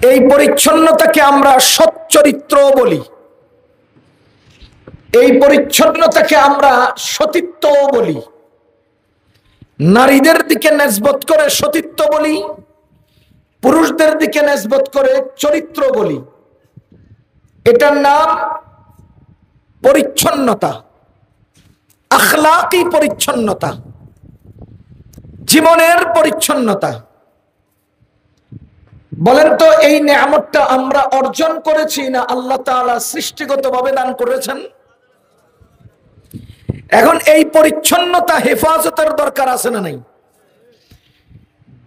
এই পরিচ্ছন্নতাকে আমরা সচ্চরিত্র বলি, এই পরিচ্ছন্নতাকে আমরা সতীত্ব বলি। নারীদের দিকে নেসবত করে সতীত্ব বলি, পুরুষদের দিকে নেসবত করে চরিত্র বলি। এটার নাম পরিচ্ছন্নতা, আখলাকি পরিচ্ছন্নতা, জীবনের পরিচ্ছন্নতা। বলেন তো এই নেয়ামতটা আমরা অর্জন করেছি না আল্লাহ তাআলা সৃষ্টিগতভাবে দান করেছেন? এখন এই পরিচ্ছন্নতা হেফাজতের দরকার আছে না নাই?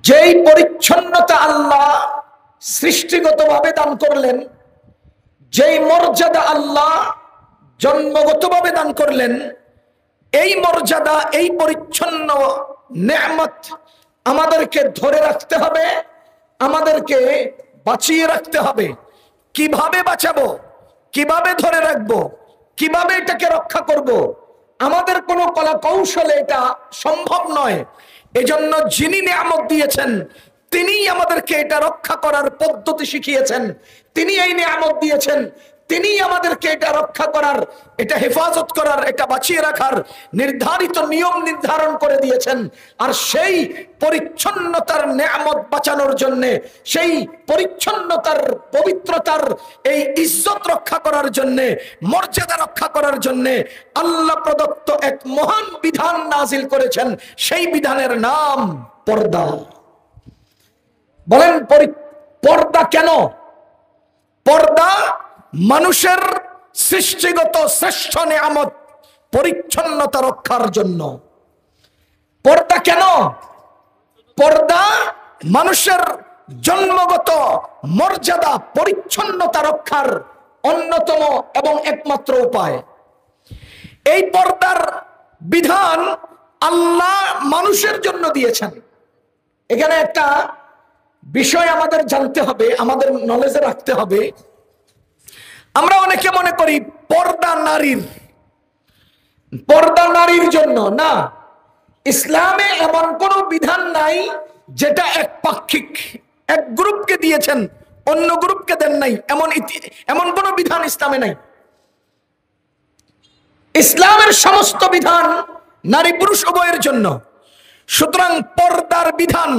যেই পরিচ্ছন্নতা আল্লাহ সৃষ্টিগতভাবে দান করলেন, যেই মর্যাদা আল্লাহ জন্মগতভাবে দান করলেন, এই মর্যাদা, এই পরিচ্ছন্ন নেয়ামত আমাদেরকে ধরে রাখতে হবে, আমাদেরকে বাঁচিয়ে রাখতে হবে। কিভাবে বাঁচাবো, কিভাবে ধরে রাখবো, কিভাবে এটাকে রক্ষা করব, আমাদের কোনো কলা কৌশলে এটা সম্ভব নয়। এজন্য যিনি নিয়ামত দিয়েছেন তিনিই আমাদেরকে এটা রক্ষা করার পদ্ধতি শিখিয়েছেন। তিনি এই নিয়ামত দিয়েছেন, তিনি আমাদেরকে এটা রক্ষা করার, এটা হেফাজত করার, এটা বাঁচিয়ে রাখার নির্ধারিত নিয়ম নির্ধারণ করে দিয়েছেন। আর সেই পরিচ্ছন্নতার নিয়ামত বাঁচানোর জন্য, সেই পরিচ্ছন্নতার পবিত্রতার এই ইজ্জত রক্ষা করার জন্য, মর্যাদা রক্ষা করার জন্য আল্লাহ প্রদত্ত এক মহান বিধান নাজিল করেছেন। সেই বিধানের নাম পর্দা। বলেন পর্দা কেন? পর্দা মানুষের সৃষ্টিগত শ্রেষ্ঠ নিয়ামত পরিচ্ছন্নতা রক্ষার জন্য। পর্দা কেন? পর্দা মানুষের জন্মগত মর্যাদা পরিচ্ছন্নতা রক্ষার অন্যতম এবং একমাত্র উপায়। এই পর্দার বিধান আল্লাহ মানুষের জন্য দিয়েছেন। এখানে একটা বিষয় আমাদের জানতে হবে, আমাদের নলেজে রাখতে হবে। আমরা অনেকে মনে করি পর্দা নারীর, পর্দা নারীর জন্য না। ইসলামে এমন কোন বিধান নাই যেটা একপাক্ষিক, এক গ্রুপকে দিয়েছেন অন্য গ্রুপকে দেন নাই, এমন কোন বিধান ইসলামে নাই। ইসলামের সমস্ত বিধান নারী পুরুষ উভয়ের জন্য। সুতরাং পর্দার বিধান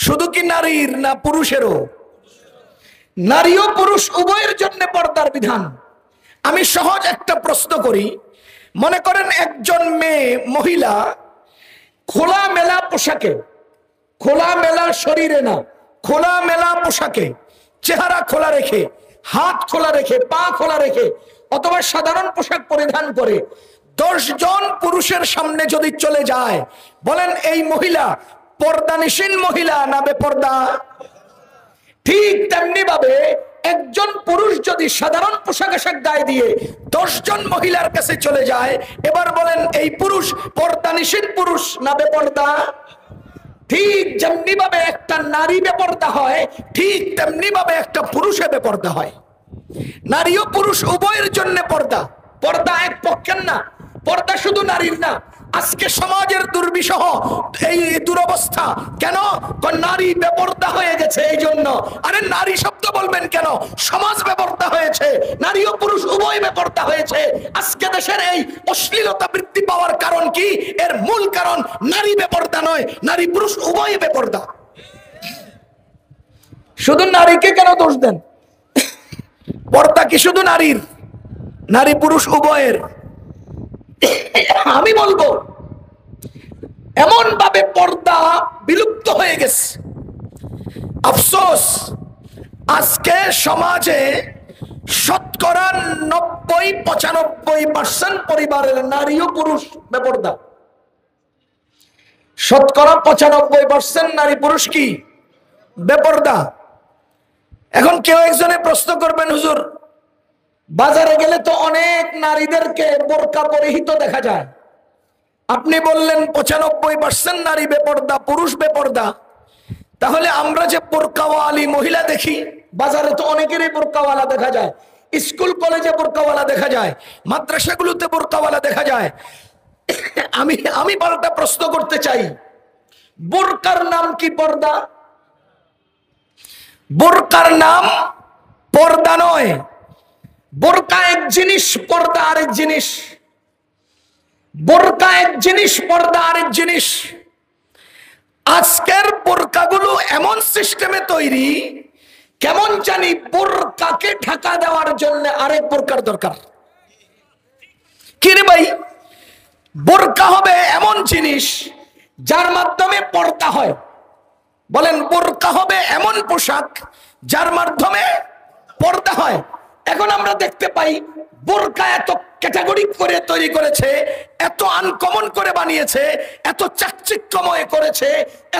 শুধু কি নারীর না পুরুষেরও? নারী ও পুরুষ উভয়ের জন্য পর্দার বিধান। আমি সহজ একটা প্রশ্ন করি। মনে করেন একজন মেয়ে, মহিলা খোলা মেলা পোশাকে, খোলা মেলা শরীরে না, খোলা মেলা পোশাকে, চেহারা খোলা রেখে, হাত খোলা রেখে, পা খোলা রেখে অথবা সাধারণ পোশাক পরিধান করে 10 জন পুরুষের সামনে যদি চলে যায়, বলেন এই মহিলা পর্দানিশীন মহিলা না বেপর্দা? ঠিক তেমনি ভাবে একজন পুরুষ যদি সাধারণ পোশাক আশাক গায়ে দিয়ে 10 জন মহিলার কাছে চলে যায়, এবার বলেন এই পুরুষ পর্দানিশীন পুরুষ না বেপর্দা? ঠিক যেমনি ভাবে একটা নারী বেপর্দা হয়, ঠিক তেমনি ভাবে একটা পুরুষে বেপর্দা হয়। নারী ও পুরুষ উভয়ের জন্য পর্দা। পর্দা এক পক্ষের না, পর্দা শুধু নারীর না। আজকে সমাজের দুর্বিষহ এই দুরবস্থা কেন? নারী বেপর্দা হয়ে গেছে এই জন্য। আরে নারী শব্দ বলবেন কেন? সমাজ বেপর্দা হয়েছে, নারী ও পুরুষ উভয় বেপর্দা হয়েছে। আজকে দেশের এই অশ্লীলতা বৃদ্ধি পাওয়ার কারণ কি? এর মূল কারণ নারী বেপর্দা নয়, নারী পুরুষ উভয় বেপর্দা। শুধু নারীকে কেন দোষ দেন? পর্দা কি শুধু নারীর? নারী পুরুষ উভয়ের। আমি বলবো এমন ভাবে পর্দা বিলুপ্ত হয়ে গেছে। আফসোস, আজকে সমাজে শতকরা 90-95% পরিবারের নারী ও পুরুষ বেপর্দা। শতকরা 95% নারী পুরুষ কি বেপর্দা। এখন কেউ একজনে প্রশ্ন করবেন, হুজুর বাজারে গেলে তো অনেক নারীদেরকে বোরকা পরিহিত দেখা যায়, আপনি বললেন 95% নারী বেপর্দা, পুরুষ বেপর্দা, তাহলে আমরা যে বোরকাওয়ালি মহিলা দেখি বাজারে তো অনেকেরই বোরকাওয়ালা দেখা যায়, স্কুল কলেজে বোরকাওয়ালা দেখা যায়, মাদ্রাসাগুলোতে বোরকাওয়ালা দেখা যায়। আমি পাল্টা প্রশ্ন করতে চাই, বোরকার নাম কি পর্দা? বোরকার নাম পর্দা নয়। বোরকা এক জিনিস, পর্দা আরেক জিনিস। বোরকা এক জিনিস, পর্দা আরেক জিনিস। আজকের বোরকাগুলো এমন সিস্টেমে তৈরি, কেমন জানি বোরকাকে ঢাকা দেওয়ার জন্য আরেক বোরকার দরকার। কি রে ভাই, বোরকা হবে এমন জিনিস যার মাধ্যমে পর্দা হয়। বলেন, বোরকা হবে এমন পোশাক যার মাধ্যমে পর্দা হয়। এখন আমরা দেখতে পাই বোরকা এত ক্যাটাগরি করে তৈরি করেছে, এত আনকমন করে বানিয়েছে, এত চাকচিক্যময় করেছে,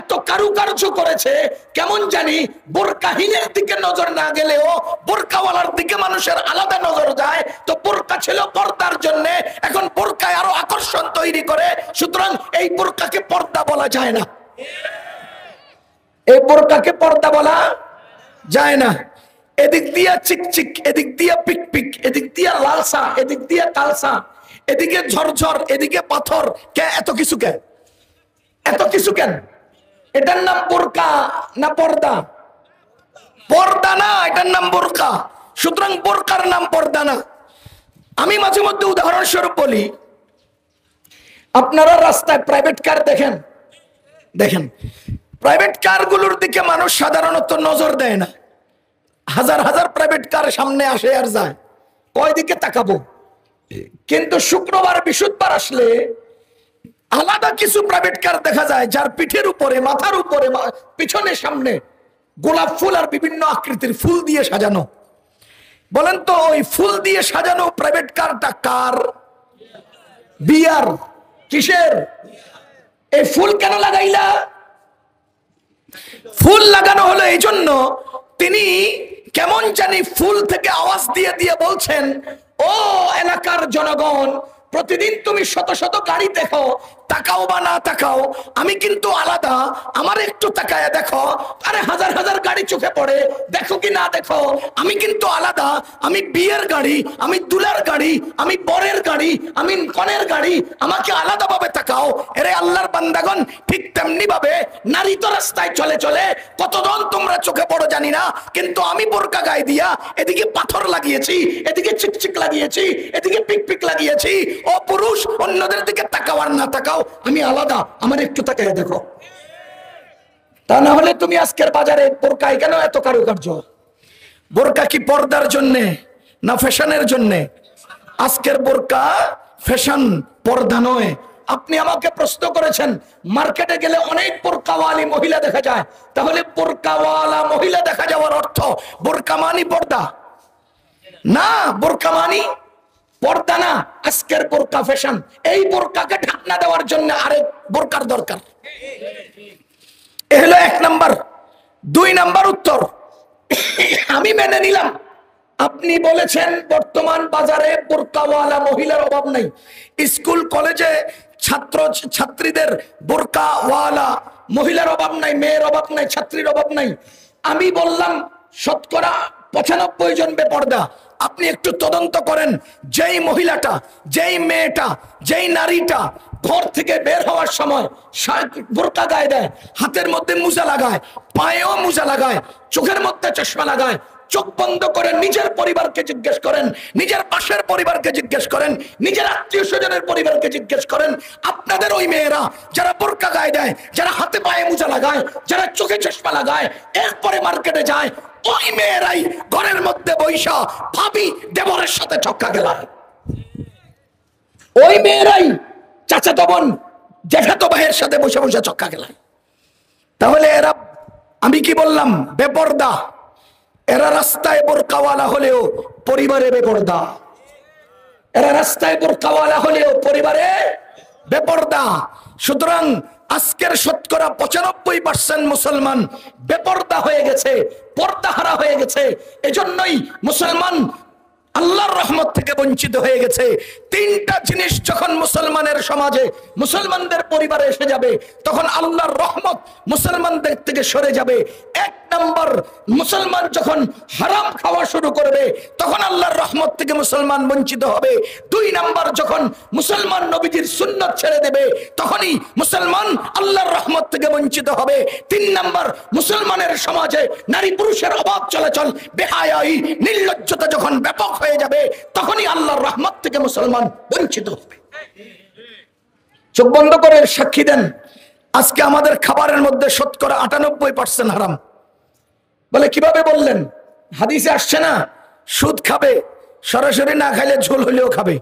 এত কারুকার্য করেছে, কেমন জানি বোরকাহীনের দিকে নজর না গেলেও বোরকাওয়ালার দিকে মানুষের আলাদা নজর যায়। তো বোরকা ছিল পর্দার জন্য, এখন বোরকায় আরো আকর্ষণ তৈরি করে। সুতরাং এই বোরকাকে পর্দা বলা যায় না। এই বোরকাকে পর্দা বলা যায় না। এদিক দিয়া চিকচিক, এদিক দিয়া পিকপিক, এদিক দিয়া লালসা, এদিক দিয়া কালসা, এদিকে ঝরঝর, এদিকে পাথর। কে এত কিছু? কেন এত কিছু? কেন? এটার নাম বোরকা না পর্দা? পর্দা না, এটার নাম বোরকা। সুতরাং বোরকার নাম পর্দা না। আমি মাঝে মধ্যে উদাহরণস্বরূপ বলি, আপনারা রাস্তায় প্রাইভেট কার দেখেন, প্রাইভেট কারগুলোর দিকে মানুষ সাধারণত নজর দেয় না। হাজার হাজার প্রাইভেট কার সামনে আসে আর যায়, কয় দিকে তাকাবো। কিন্তু শুক্রবার বৃহস্পতিবার আসলে আলাদা কিছু প্রাইভেট কার দেখা যায় যার পিঠের উপরে, মাথার উপরে, পিছনে, সামনে গোলাপ ফুল আর বিভিন্ন আকৃতির ফুল দিয়ে সাজানো। বলেন তো, ওই ফুল দিয়ে সাজানো প্রাইভেট কারটা কার? বিয়ার। কিসের? এই ফুল কেন লাগাইলা? ফুল লাগানো হলো এই জন্য, তিনি কেমন জানি ফুল থেকে আওয়াজ দিয়ে দিয়ে বলছেন, ও এলাকার জনগণ, প্রতিদিন তুমি শত শত গাড়ি দেখো, তাকাও বা না তাকাও, আমি কিন্তু আলাদা, আমার একটু তাকায় দেখো। আরে হাজার হাজার গাড়ি চোখে পড়ে, দেখো কি না দেখো, আমি কিন্তু আলাদা। আমি বিয়ের গাড়ি, আমি দুলার গাড়ি, আমি বরের গাড়ি, আমি কনের গাড়ি, আমাকে আলাদা ভাবে তাকাও। এরে আল্লাহর বান্দাগণ, ঠিক তেমনি ভাবে নারী তো রাস্তায় চলে চলে কতজন তোমরা চোখে পড়ো জানি না, কিন্তু আমি বোরকা গায়ে দিয়া এদিকে পাথর লাগিয়েছি, এদিকে চিকচিক লাগিয়েছি, এদিকে পিকপিক লাগিয়েছি। ও পুরুষ, অন্যদের দিকে তাকাও আর না তাকাও, আমি আলাদা, আমার একটু তাকায় দেখো। তা না হলে তুমি আজকের বাজারে বোরকায় কেন এত কারুকার্য? বোরকা কি পর্দার জন্যে না ফ্যাশনের জন্যে? আজকের বোরকা ফ্যাশন, পর্দা নয়। আপনি আমাকে প্রশ্ন করেছেন, মার্কেটে গেলে অনেক বোরকাওয়ালি মহিলা দেখা যায়, তাহলে বোরকাওয়ালা মহিলা দেখা যাওয়ার অর্থ বোরকা মানি পর্দা না? বোরকা মানি পর্দা না। আজকের বোরকা ফ্যাশন। এই বোরকাকে ঢাকনা দেওয়ার জন্য আরেক বোরকার দরকার। এ হলো 1 নাম্বার। 2 নাম্বার উত্তর, আমি মেনে নিলাম আপনি বলেছেন বর্তমান বাজারে বোরকাওয়ালা মহিলার অভাব নাই। স্কুল কলেজে ছাত্র ছাত্রীদের বোরকাওয়ালা মহিলার অভাব নাই, মেয়ের অভাব নাই, ছাত্রীর অভাব নাই। আমি বললাম শতকরা 95 জন বেপর্দা। আপনি একটু তদন্ত করেন, যেই মহিলাটা, যেই মেয়েটা, যেই নারীটা ঘর থেকে বের হওয়ার সময় বোরকা গায়ে দেয়, হাতের মধ্যে মোজা লাগায়, পায়েও মোজা লাগায়, চোখের মধ্যে চশমা লাগায়, চোখ বন্ধ করে নিজের পরিবারকে জিজ্ঞেস করেন, নিজের পাশের পরিবারকে জিজ্ঞেস করেন, নিজের আত্মীয় স্বজনের পরিবারকে জিজ্ঞেস করেন, আপনাদের ওই মেয়েরা যারা বোরকা গায়ে দেয়, যারা হাতে পায়ে মোজা লাগায়, যারা চোখে চশমা লাগায়, এরপরে মার্কেটে যায়, ওই মেয়েরাই ঘরের মধ্যে বৈশা ভাবি দেবরের সাথে ছক্কা গেলায়। ওই মেয়েরাই চাচাতো বোন, জ্যাঠাতো ভাইয়ের সাথে বসে বসে ছক্কা গেলায়। তাহলে এরা, আমি কি বললাম, বেপর্দা। এরা রাস্তায় বোরকাওয়ালা হলেও পরিবারে বেপর্দা। এরা রাস্তায় বোরকাওয়ালা হলেও পরিবারে বেপর্দা। সুতরাং আজকের শতকরা 95% মুসলমান বেপর্দা হয়ে গেছে, পর্দাহারা হয়ে গেছে। এজন্যই মুসলমান আল্লাহর রহমত থেকে বঞ্চিত হয়ে গেছে। 3টা জিনিস যখন মুসলমানের সমাজে, মুসলমানদের পরিবারে এসে যাবে, তখন আল্লাহর রহমত মুসলমানদের থেকে সরে যাবে। 1 নাম্বার, মুসলমান যখন হারাম খাওয়া শুরু করবে তখন আল্লাহর রহমত থেকে মুসলমান বঞ্চিত হবে। 2 নাম্বার, যখন মুসলমান নবীজির সুন্নাত ছেড়ে দেবে তখনই মুসলমান আল্লাহর রহমত থেকে বঞ্চিত হবে। 3 নাম্বার, মুসলমানের সমাজে নারী পুরুষের অবাধ চলাচল, বেহায়াই, নির্লজ্জতা যখন ব্যাপক হয়ে যাবে তখনই আল্লাহর রহমত থেকে মুসলমান বঞ্চিত হবে। চোখ বন্ধ করে সাক্ষী দেন, আজকে আমাদের খাবারের মধ্যে শতকরা 98% হারাম। বলে কিভাবে বললেন? হাদিসে আসছে না, সুদ খাবে, সরাসরি না খাইলে ঝোল হলেও খাবে।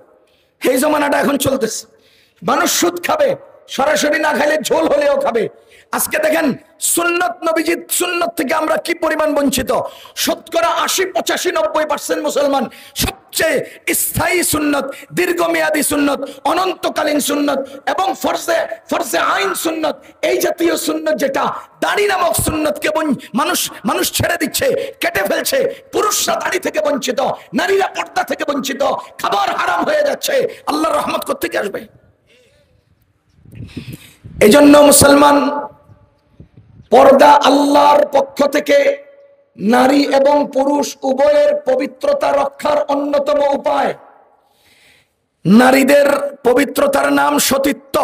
এই জমানাটা এখন চলতেছে, মানুষ সুদ খাবে, সরাসরি না খাইলে ঝোল হলেও খাবে। আজকে দেখেন সুন্নত, নবীজির সুন্নত থেকে আমরা কি পরিমাণ বঞ্চিত। শতকরা 80, 85, 90% মুসলমান সবচেয়ে স্থায়ী সুন্নত, দীর্ঘমেয়াদী সুন্নত, অনন্তকালীন সুন্নত এবং ফরজে আইন সুন্নত, এই জাতীয় সুন্নত যেটা দাড়ি নামক সুন্নতকে মানুষ ছেড়ে দিচ্ছে, কেটে ফেলছে। পুরুষরা দাড়ি থেকে বঞ্চিত, নারীরা পর্দা থেকে বঞ্চিত, খাবার হারাম হয়ে যাচ্ছে। আল্লাহর রহমত কোত্থেকে আসবে? এই জন্য মুসলমান পর্দা আল্লাহর পক্ষ থেকে নারী এবং পুরুষ উভয়ের পবিত্রতা রক্ষার অন্যতম উপায়। নারীদের পবিত্রতার নাম সতীত্ব,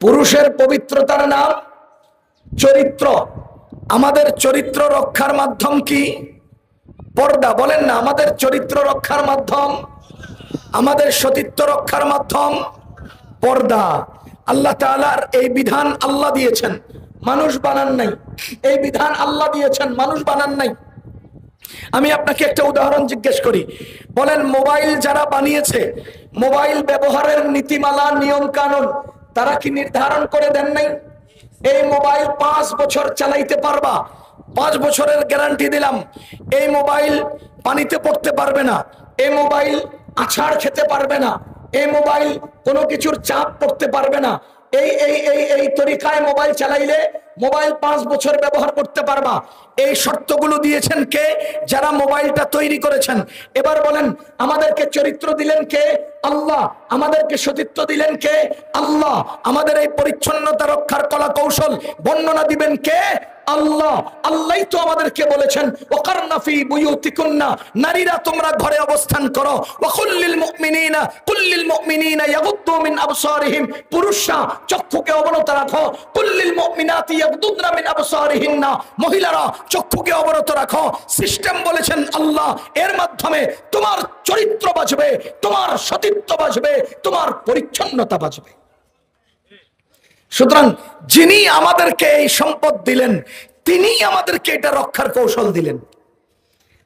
পুরুষের পবিত্রতার নাম চরিত্র। আমাদের চরিত্র রক্ষার মাধ্যম কি? পর্দা। বলেন না, আমাদের চরিত্র রক্ষার মাধ্যম, আমাদের সতীত্ব রক্ষার মাধ্যম পর্দা। আল্লাহ তাআলার এই বিধান আল্লাহ দিয়েছেন, মানুষ বানান নাই। এই বিধান আল্লাহ দিয়েছেন, মানুষ বানান নাই। আমি আপনাকে একটা উদাহরণ জিজ্ঞেস করি, বলেন মোবাইল যারা বানিয়েছে, মোবাইল ব্যবহারের নীতিমালা, নিয়ম কানুন তারা কি নির্ধারণ করে দেন নাই? এই মোবাইল 5 বছর চালাইতে পারবা, 5 বছরের গ্যারান্টি দিলাম। এই মোবাইল পানিতে পড়তে পারবে না, এই মোবাইল আছাড় খেতে পারবে না, এই মোবাইল কোনো কিছুর চাপ পড়তে পারবে না। এই তরিকায় মোবাইল চালাইলে মোবাইল 5 বছর ব্যবহার করতে পারবা। এই শর্তগুলো দিয়েছেন কে? যারা মোবাইলটা তৈরি করেছেন। এবার বলেন, আমাদেরকে চরিত্র দিলেন কে? আল্লাহ। আমাদেরকে সতীত্ব দিলেন কে? আল্লাহ। আমাদের এই পরিচ্ছন্নতা রক্ষার কলা কৌশল বর্ণনা দিবেন কে? আল্লাহ। আল্লাহই তো আমাদেরকে বলেছেন, ওয়াকারনা ফি বুয়ুতিকুন্না, নারীরা তোমরা ঘরে অবস্থান করো। ওয়াকুল্লিল মুমিনিনা ইয়াগুদ্দু মিন আবসারিহিম, পুরুষরা চক্ষুকে অবনত রাখো। কুল্লিল মুমিনাতি ইয়াগুদ্দুনা মিন আবসারিহিন্না, মহিলারা চক্ষুকে অবনত রাখো। সিস্টেম বলেছেন আল্লাহ, এর মাধ্যমে তোমার চরিত্র বাঁচবে, তোমার সতীত্ব বাঁচবে, তোমার পরিচ্ছন্নতা বাঁচবে। সুতরাং যিনি আমাদেরকে এই সম্পদ দিলেন, তিনি আমাদেরকে এটা রক্ষার কৌশল দিলেন।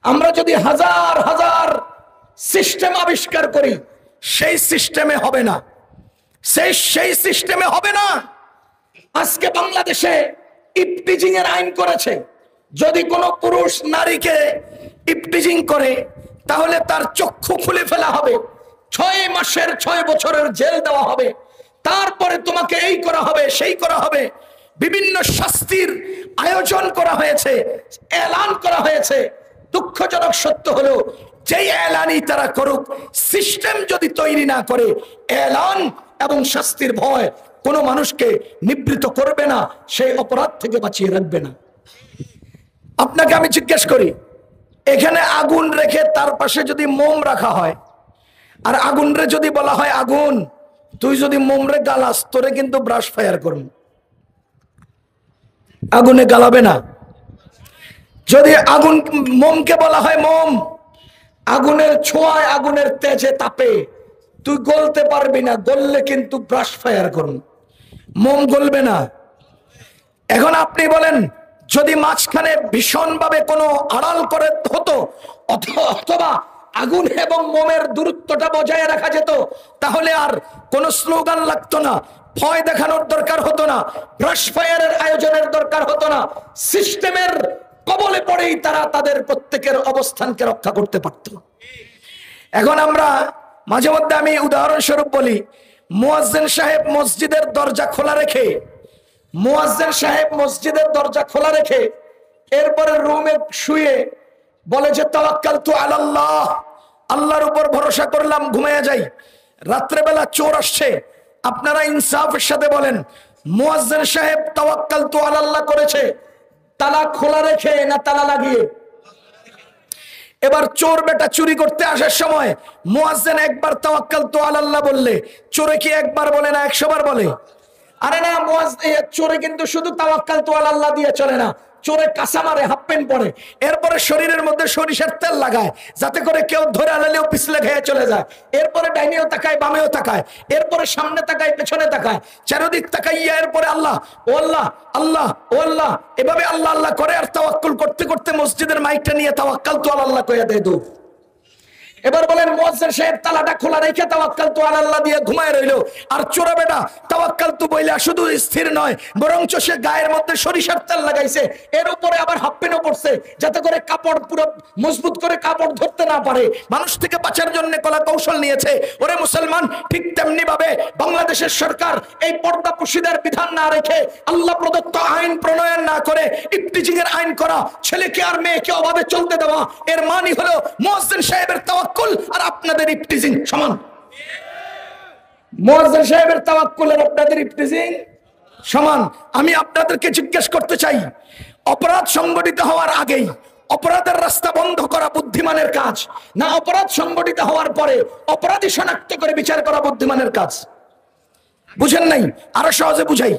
আমরা যদি হাজার হাজার সিস্টেম আবিষ্কার করি, সেই সিস্টেমে হবে না, সেই সিস্টেমে হবে না। আজকে বাংলাদেশে ইফটিজিং এর আইন করেছে, যদি কোনো পুরুষ নারীকে ইফটিজিং করে তাহলে তার চক্ষু খুলে ফেলা হবে, 6 মাসের 6 বছরের জেল দেওয়া হবে, তারপরে তোমাকে এই করা হবে, সেই করা হবে। বিভিন্ন শাস্তির আয়োজন করা হয়েছে, এলান করা হয়েছে। দুঃখজনক সত্য হলো, যেই এলানই তারা করুক, সিস্টেম যদি তৈরি না করে, এলান এবং শাস্তির ভয় কোনো মানুষকে নিবৃত করবে না, সেই অপরাধ থেকে বাঁচিয়ে রাখবে না। আপনাকে আমি জিজ্ঞেস করি, এখানে আগুন রেখে তার পাশে যদি মোম রাখা হয়, আর আগুন রে যদি বলা হয় আগুন, তুই যদি মোমরে গালাস, তোরে কিন্তু ব্রাশ ফায়ার করুন, আগুনে গালাবে না। যদি আগুন, মোমকে বলা হয় মোম, আগুনের ছোঁয়ায়, আগুনের তেজে তাপে তুই গলতে পারবি না, গললে কিন্তু ব্রাশ ফায়ার করুন, মোম গলবে না। এখন আপনি বলেন, যদি মাঝখানে ভীষণ ভাবে কোনো আড়াল করে হতো, অথবা আগুন এবং মোমের দূরত্বটা বজায় রাখা যেত, তাহলে আর কোন স্লোগান লাগতো না, ভয় দেখানোর দরকার হতো না, ব্রাশ ফায়ারের আয়োজনের দরকার হতো না। সিস্টেমের কবলে পড়েই তারা তাদের প্রত্যেকের অবস্থানকে রক্ষা করতে পারত। এখন আমরা মাঝে মধ্যে, আমি উদাহরণস্বরূপ বলি, মুয়াজ্জিন সাহেব মসজিদের দরজা খোলা রেখে, মুয়াজ্জিন সাহেব মসজিদের দরজা খোলা রেখে এরপরে রুমে শুয়ে বলে যে তাওয়াক্কালতু আলাল্লাহ, আল্লাহর উপর ভরসা করলাম, ঘুমিয়ে যাই। রাত্রেবেলা চোর আসছে, আপনারা ইনসাফের সাথে বলেন, মুয়াজ্জিন সাহেব তাওয়াক্কালতু আলাল্লাহ করেছে, তালা খোলা রেখে না তালা লাগিয়ে? এবার চোর বেটা চুরি করতে আসার সময় মুয়াজ্জিন একবার তাওয়াক্কালতু আলাল্লাহ বললে চোরে কি একবার বলে না 100 বার বলে? আরে না, চোরে কিন্তু শুধু তাওয়াক্কালতু আলাল্লাহ দিয়ে চলে না, চোরে কাঁচা মারে, হাফ প্যান্ট পরে, এরপরে শরীরের মধ্যে সরিষার তেল লাগায় যাতে করে কেউ ধরে আনলেও পিছলে খেয়ে চলে যায়। এরপরে ডাইনেও তাকায়, বামেও তাকায়, এরপরে সামনে তাকায়, পেছনে তাকায়, চারিদিক তাকাইয়া এরপরে আল্লাহ ও আল্লাহ, আল্লাহ ও আল্লাহ, এভাবে আল্লাহ আল্লাহ করে আর তাওয়াক্কুল করতে করতে মসজিদের মাইকটা নিয়ে তাওয়াক্কালতু আলাল্লাহ কইয়া দেয় দৌড়। এবার বলেন মুয়াজ্জিন সাহেব তালাটা খোলা রেখে তাওয়াক্কালতু আলাল্লাহ দিয়ে ঘুমায় রইলো, আর চোরা বেটা তাওয়াক্কালতু বইলা শুধু স্থির নয় বরঞ্চ সে গায়ের মধ্যে সরিষার তেল লাগাইছে, এর উপরে আবার হাফ প্যান্টও পরছে যাতে করে কাপড় পুরো মজবুত করে কাপড় ধরতে না পারে, মানুষ থেকে বাঁচার জন্য কলা কৌশল নিয়েছে। ওরে মুসলমান, ঠিক তেমনি ভাবে বাংলাদেশের সরকার এই পর্দা পুশিদের বিধান না রেখে আল্লাহ প্রদত্ত আইন প্রণয়ন না করে ইফতিজিং এর আইন করা, ছেলেকে আর মেয়েকে অভাবে চলতে দেওয়া, এর মানে হলো মুয়াজ্জিন সাহেবের তাওয়াক্কুল আর আপনাদের ইফতিজিং সমান। মুয়াজ্জিন সাহেবের তাওয়াক্কুল আর আপনাদের ইফতিজিং সমান। আমি আপনাদেরকে জিজ্ঞেস করতে চাই, অপরাধ সংগঠিত হওয়ার আগেই অপরাধের রাস্তা বন্ধ করা বুদ্ধিমানের কাজ, না অপরাধ সংগঠিত হওয়ার পরে অপরাধী শনাক্ত করে বিচার করা বুদ্ধিমানের কাজ? বুঝেন নাই? আরো সহজে বুঝাই।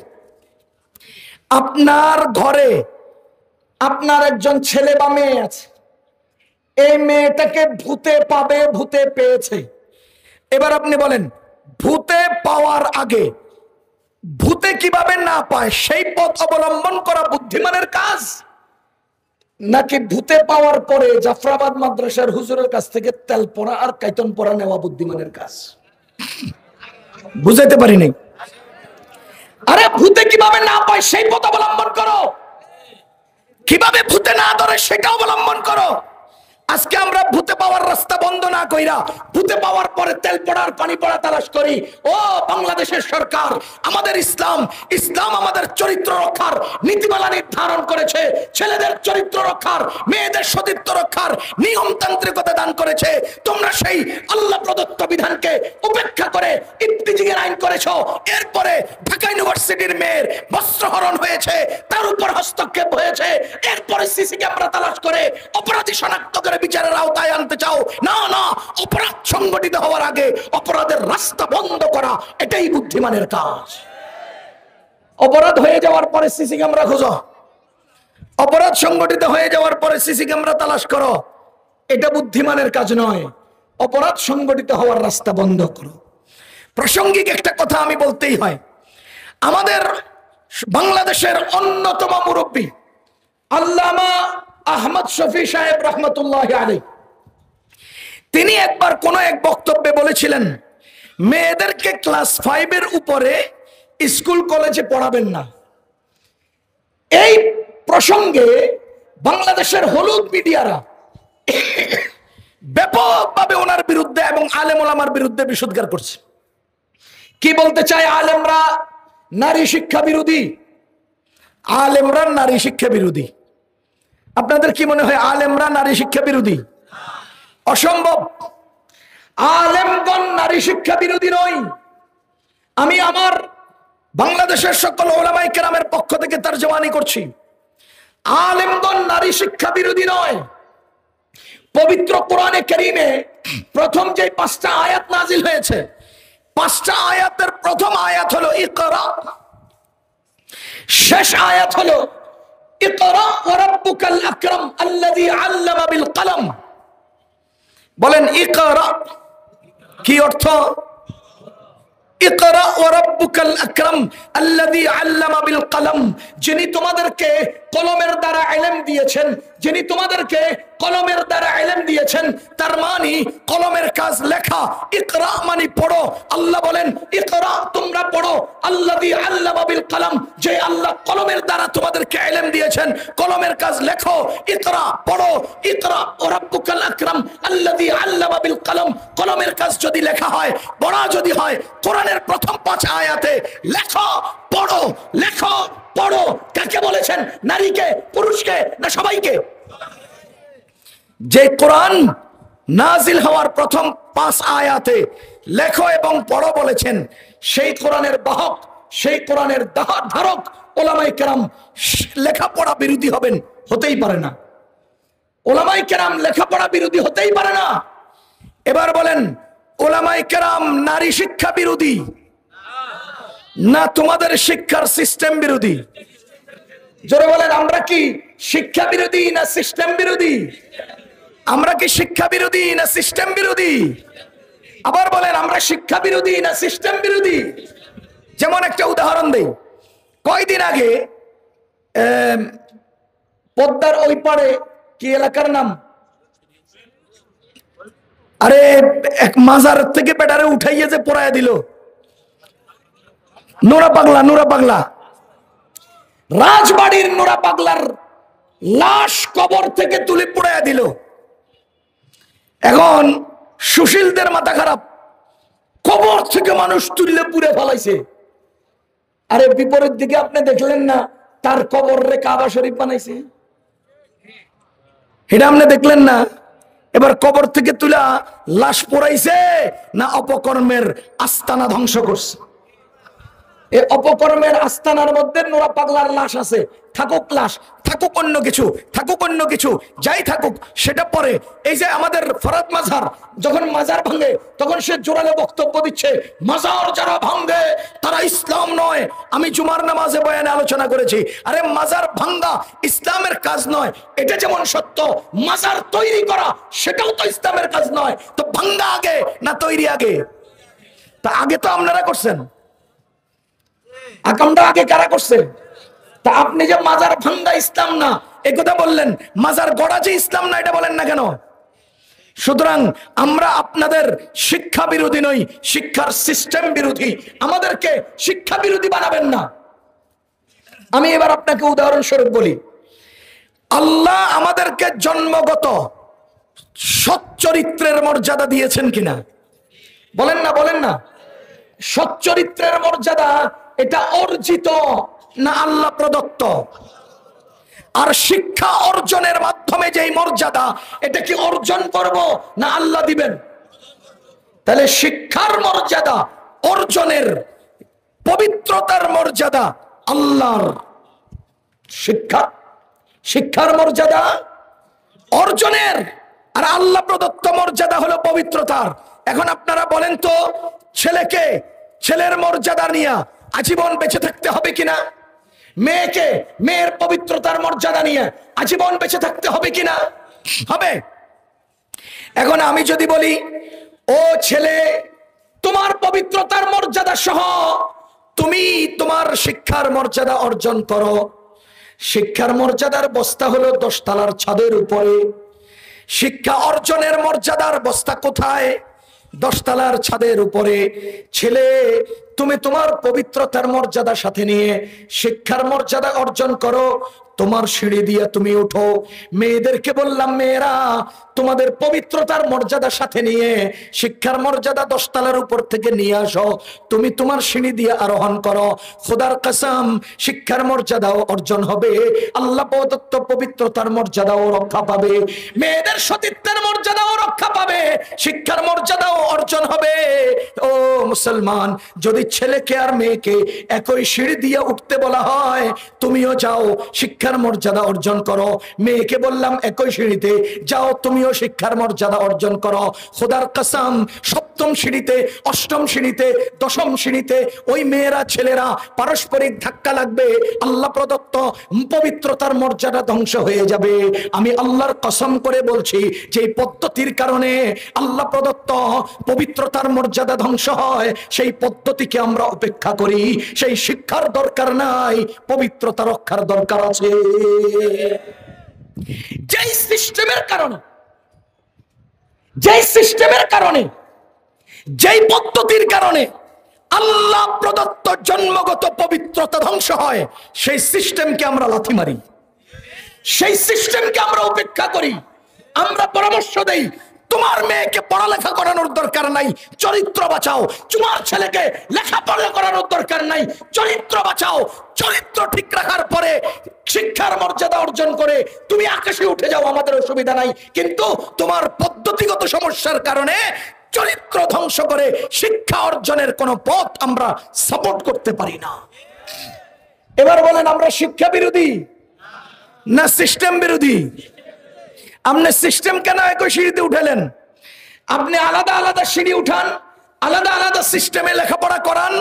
আপনার ঘরে আপনার একজন ছেলে বা মেয়ে আছে, এই মেয়েটাকে ভূতে পাবে, ভূতে পেয়েছে। এবার আপনি বলেন, ভূতে পাওয়ার আগে ভূতে কিভাবে না পায় সেই পথ অবলম্বন করা বুদ্ধিমানের কাজ, নাকি ভূতে পাওয়ার পরে জাফরাবাদ মাদ্রাসার হুজুরের কাছ থেকে তেল পরা আর কাইতন পরা নেওয়া বুদ্ধিমানের কাজ? বুঝাইতে পারি নাই? আরে ভূতে কিভাবে না পায় সেই পথ অবলম্বন করো, কিভাবে ভূতে না ধরে সেটা অবলম্বন করো। আজকে আমরা ভূতে পাওয়ার রাস্তা বন্ধ না কইরা ভূতে পাওয়ার পরে তেল পড়ার পানি পড়া তালাশ করি। ও বাংলাদেশের সরকার, আমাদের ইসলাম আমাদের চরিত্র রক্ষার নীতিমালা নির্ধারণ করেছে, ছেলেদের চরিত্র রক্ষার, মেয়েদের সতীত্ব রক্ষার নিয়মতান্ত্রিকতা দান করেছে। তোমরা সেই আল্লাহ প্রদত্ত বিধানকে উপেক্ষা করে ইফতিজিং এর আইন করেছো। এরপরে ঢাকা ইউনিভার্সিটির মেয়ের বস্ত্রহরণ হয়েছে, তার উপর হস্তক্ষেপ হয়েছে, এরপরে সিসি ক্যামেরা তালাশ করে অপরাধী শনাক্ত করে বিচারের আওতায় আনতে চাও। না না, অপরাধ সংগঠিত হওয়ার আগে অপরাধের রাস্তা বন্ধ করা, এটাই বুদ্ধিমানের কাজ। অপরাধ হয়ে যাওয়ার পরে সিসি ক্যামেরা খোঁজো, অপরাধ সংগঠিত হয়ে যাওয়ার পরে সিসি ক্যামেরা তালাশ করো, এটা বুদ্ধিমানের কাজ নয়। অপরাধ সংগঠিত হওয়ার রাস্তা বন্ধ করো। প্রাসঙ্গিক একটা কথা আমি বলতেই হয়, আমাদের বাংলাদেশের অন্যতম মুরব্বী আল্লামা আহমদ শফি সাহেব রহমতুল্লাহ আলাইহি, তিনি একবার কোন এক বক্তব্যে বলেছিলেন, মেয়েদেরকে ক্লাস 5 এর উপরে স্কুল কলেজে পড়াবেন না। এই প্রসঙ্গে বাংলাদেশের হলুদ মিডিয়ারা ব্যাপকভাবে ওনার বিরুদ্ধে এবং আলেম ওলামার বিরুদ্ধে বিষোদ্গার করছে। কি বলতে চায়? আলেমরা নারী শিক্ষা বিরোধী, আলেমরা নারী শিক্ষা বিরোধী। আপনাদের কি মনে হয় আলেমরা নারী শিক্ষা বিরোধী? অসম্ভব। আলেমগণ নারী শিক্ষা বিরোধী নয়। আমি আমার বাংলাদেশের সকল ওলামায়ে কেরামের পক্ষ থেকে তরজমানি করছি, আলেমগণ নারী শিক্ষা বিরোধী নয়। পবিত্র কোরআনে কারীমে প্রথম যে 5টা আয়াত নাজিল হয়েছে, 5টা আয়াতের প্রথম আয়াত হলো ইকরা, শেষ আয়াত হলো ইকরা ওয়া রাব্বুকাল আকরাম আল্লাযী আল্লামা বিল কলম। বলেন ইকরা কি অর্থ? ইকরা ওয়া রাব্বুকাল আকরাম আল্লাযী আল্লামা বিল কলম, যিনি তোমাদেরকে কলমের দ্বারা ইলম দিয়েছেন, যিনি তোমাদেরকে কলমের দ্বারা ইলম দিয়েছেন, তার মানে কলমের কাজ লেখা। ইকরা মানে পড়ো। আল্লাহ বলেন ইকরা, তোমরা পড়ো। আল্লাযী আল্লামা বিল কলম, যে আল্লাহ কলমের দ্বারা তোমাদেরকে ইলম দিয়েছেন, কলমের কাজ লেখো। ইকরা পড়ো, ইকরা ওয়া রাব্বুকাল আকরাম আল্লাযী আল্লামা বিল কলম। কলমের কাজ যদি লেখা হয়, পড়া যদি হয়, কোরআনের প্রথম 5 আয়াতে লেখো, পড়ো, লেখো, পড়ো। কাকে বলেছেন? নারীকে, পুরুষকে, না সবাইকে? যে কোরআন নাজিল হওয়ার প্রথম 5 আয়াতে লেখো এবং পড়ো বলেছেন, সেই কোরআনের বাহক, সেই কোরআনের ধারক ওলামায়ে কেরাম লেখাপড়া বিরোধী হবেন? হতেই পারে না। ওলামায়ে কেরাম লেখাপড়া বিরোধী হতেই পারে না। এবার বলেন, ওলামায়ে কেরাম নারী শিক্ষা বিরোধী না তোমাদের শিক্ষার সিস্টেম বিরোধী? জোরে বলেন, আমরা কি শিক্ষা বিরোধী না সিস্টেম বিরোধী? আমরা কি শিক্ষা বিরোধী না সিস্টেম বিরোধী? আবার বলেন, আমরা শিক্ষা বিরোধী না সিস্টেম বিরোধী? যেমন একটা উদাহরণ দেই, কয়দিন আগে পদ্মার ওই পারে কি এলাকার নাম, আরে এক মাজার থেকে বেটারে উঠাইয়ে যে পোড়ায় দিল, নোরা পাগলা। নোরা পাগলা, রাজবাড়ির নোরা পাগলার লাশ কবর থেকে তুলে পোড়ায় দিল। এখন সুশীলদের মাথা খারাপ, কবর থেকে মানুষ তুললে পুড়ে ফেলাইছে। আরে বিপরীত দিকে আপনি দেখলেন না তার কবর রে কাবা শরীফ বানাইছে? এটা আপনি দেখলেন না? এবার কবর থেকে তুলা লাশ পোড়াইছে না অপকর্মের আস্তানা ধ্বংস করছে? এই অপকর্মের আস্তানার মধ্যে নোরা পাগলার লাশ আছে, থাকুক লাশ, থাকুক অন্য কিছু, থাকুক অন্য কিছু, যাই থাকুক সেটা পরে। এই যে আমাদের ফরদ মাজার, যখন মাজার ভাঙে তখন সে জোরালো বক্তব্য দিচ্ছে, মাজার যারা ভাঙে তারা ইসলাম নয়। আমি জুমার নামাজে বয়ানে আলোচনা করেছি, আরে মাজার ভাঙ্গা ইসলামের কাজ নয়, এটা যেমন সত্য, মাজার তৈরি করা সেটাও তো ইসলামের কাজ নয়। তো ভাঙ্গা আগে না তৈরি আগে? তা আগে তো আপনারা করছেন, আকামটা আগে কারা করছে? তা আপনি যে মাজার ভাঙ্গা ইসলাম না এই কথা বললেন, মাজার গড়া যে ইসলাম না এটা বলেন না কেন? সুতরাং আমরা আপনাদের শিক্ষা বিরোধী নই, শিক্ষার সিস্টেম বিরোধী। আমাদেরকে শিক্ষা বিরোধী বানাবেন না। আমি এবার আপনাকে উদাহরণস্বরূপ বলি, আল্লাহ আমাদেরকে জন্মগত সচ্চরিত্রের মর্যাদা দিয়েছেন কিনা? বলেন না, বলেন না। সচ্চরিত্রের মর্যাদা এটা অর্জিত না আল্লাহ প্রদত্ত? আর শিক্ষা অর্জনের মাধ্যমে যেই মর্যাদা, এটা কি অর্জন করব না আল্লাহ দিবেন? তাহলে শিক্ষার মর্যাদা অর্জনের, পবিত্রতার মর্যাদা আল্লাহর। শিক্ষার মর্যাদা অর্জনের, আর আল্লাহ প্রদত্ত মর্যাদা হলো পবিত্রতার। এখন আপনারা বলেন তো, ছেলের মর্যাদা নিয়ে আজীবন বেঁচে থাকতে হবে কিনা? মেয়ের পবিত্রতার মর্যাদা নিয়ে আজীবন বেঁচে থাকতে হবে কিনা? হবে। এখন আমি যদি বলি, ও ছেলে, তোমার পবিত্রতার মর্যাদা সহ তুমি তোমার শিক্ষার মর্যাদা অর্জন করো। শিক্ষার মর্যাদার বস্তা হলো 10 তলার ছাদের উপরে। শিক্ষা অর্জনের মর্যাদার বস্তা কোথায়? 10 তলার ছাদের উপরে। ছেলে, তুমি তোমার পবিত্রতার মর্যাদা সাথে নিয়ে শিক্ষার মর্যাদা অর্জন করো। তোমার সিঁড়ি দিয়ে তুমি উঠো। মেয়েদেরকে বললাম, মেয়েরা তোমাদের পবিত্রতার মর্যাদা সাথে নিয়ে শিক্ষার মর্যাদা 10 তলার উপর থেকে নিয়ে আসো। তুমি তোমার সিঁড়ি দিয়ে আরোহণ করো। খোদার কসম, শিক্ষার মর্যাদাও অর্জন হবে, আল্লাহ প্রদত্ত পবিত্রতার মর্যাদাও রক্ষা পাবে, মেয়েদের সতীত্বের মর্যাদাও রক্ষা পাবে, শিক্ষার মর্যাদাও অর্জন হবে। ও মুসলমান, যদি ছেলেকে আর মেয়েকে একই সিঁড়ি দিয়ে উঠতে বলা হয়, তুমিও যাও শিক্ষার মর্যাদা অর্জন করো। মেয়েকে বললাম একই সিঁড়িতে যাও, তুমিও শিক্ষার মর্যাদা অর্জন করো। খোদার কসম, 7ম সিঁড়িতে, 8ম সিঁড়িতে, 10ম সিঁড়িতে ওই মেয়েরা ছেলেরা পারস্পরিক ধাক্কা লাগবে, আল্লাহ প্রদত্ত পবিত্রতার মর্যাদা ধ্বংস হয়ে যাবে। আমি আল্লাহর কসম করে বলছি, যে পদ্ধতির কারণে আল্লাহ প্রদত্ত পবিত্রতার মর্যাদা ধ্বংস হয়, সেই পদ্ধতিকে আমরা উপেক্ষা করি। সেই শিক্ষার দরকার নাই, পবিত্রতা রক্ষার দরকার আছে। যেই সিস্টেমের কারণে, যেই পদ্ধতির কারণে আল্লাহ প্রদত্ত জন্মগত পবিত্রতা ধ্বংস হয়, সেই সিস্টেমকে আমরা লাথি মারি, সেই সিস্টেমকে আমরা উপেক্ষা করি। আমরা পরামর্শ দেই, তোমার মেয়েকে পড়ালেখা করানোর দরকার নাই, চরিত্র বাঁচাও। তোমার ছেলেকে লেখাপড়া করানোর দরকার নাই, চরিত্র বাঁচাও। চরিত্র ঠিক রাখার পরে শিক্ষার মর্যাদা অর্জন করে তুমি আকাশে উঠে যাও, আমাদের অসুবিধা নাই। কিন্তু তোমার পদ্ধতিগত সমস্যার কারণে চরিত্র ধ্বংস করে শিক্ষা অর্জনের কোনো পথ আমরা সাপোর্ট করতে পারি না। এবার বলেন আমরা শিক্ষা বিরোধী না সিস্টেম বিরোধী? আপনি সিস্টেম কেন একই সিঁড়িতে উঠালেন? আপনি আলাদা আলাদা সিঁড়ি উঠান, আলাদা আলাদা সিস্টেমে লেখাপড়া করান,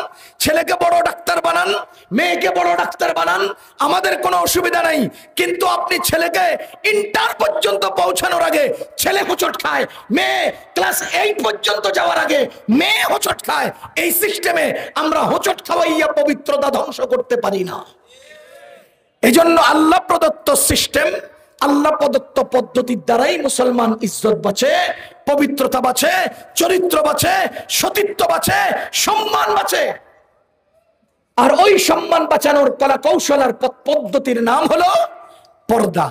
ছেলেকে বড় ডাক্তার বানান, মেয়েকে বড় ডাক্তার বানান, আমাদের কোনো অসুবিধা নাই। কিন্তু আপনি ছেলেকে ইন্টার পর্যন্ত পৌঁছানোর আগে ছেলে হোঁচট খায়, মেয়ে ক্লাস 8 পর্যন্ত যাওয়ার আগে মেয়ে হোঁচট খায়। এই সিস্টেমে আমরা হোঁচট খাওয়াইয়া পবিত্রতা ধ্বংস করতে পারি না। এজন্য আল্লাহ প্রদত্ত সিস্টেম, আল্লাহ প্রদত্ত পদ্ধতির দ্বারাই মুসলমান ইজ্জত বাঁচে, পবিত্রতা বাঁচে, চরিত্র বাঁচে, সতীত্ব বাঁচে, সম্মান বাঁচে। আর ওই সম্মান বাঁচানোর কলা কৌশল আর পদ্ধতির নাম হলো পর্দা।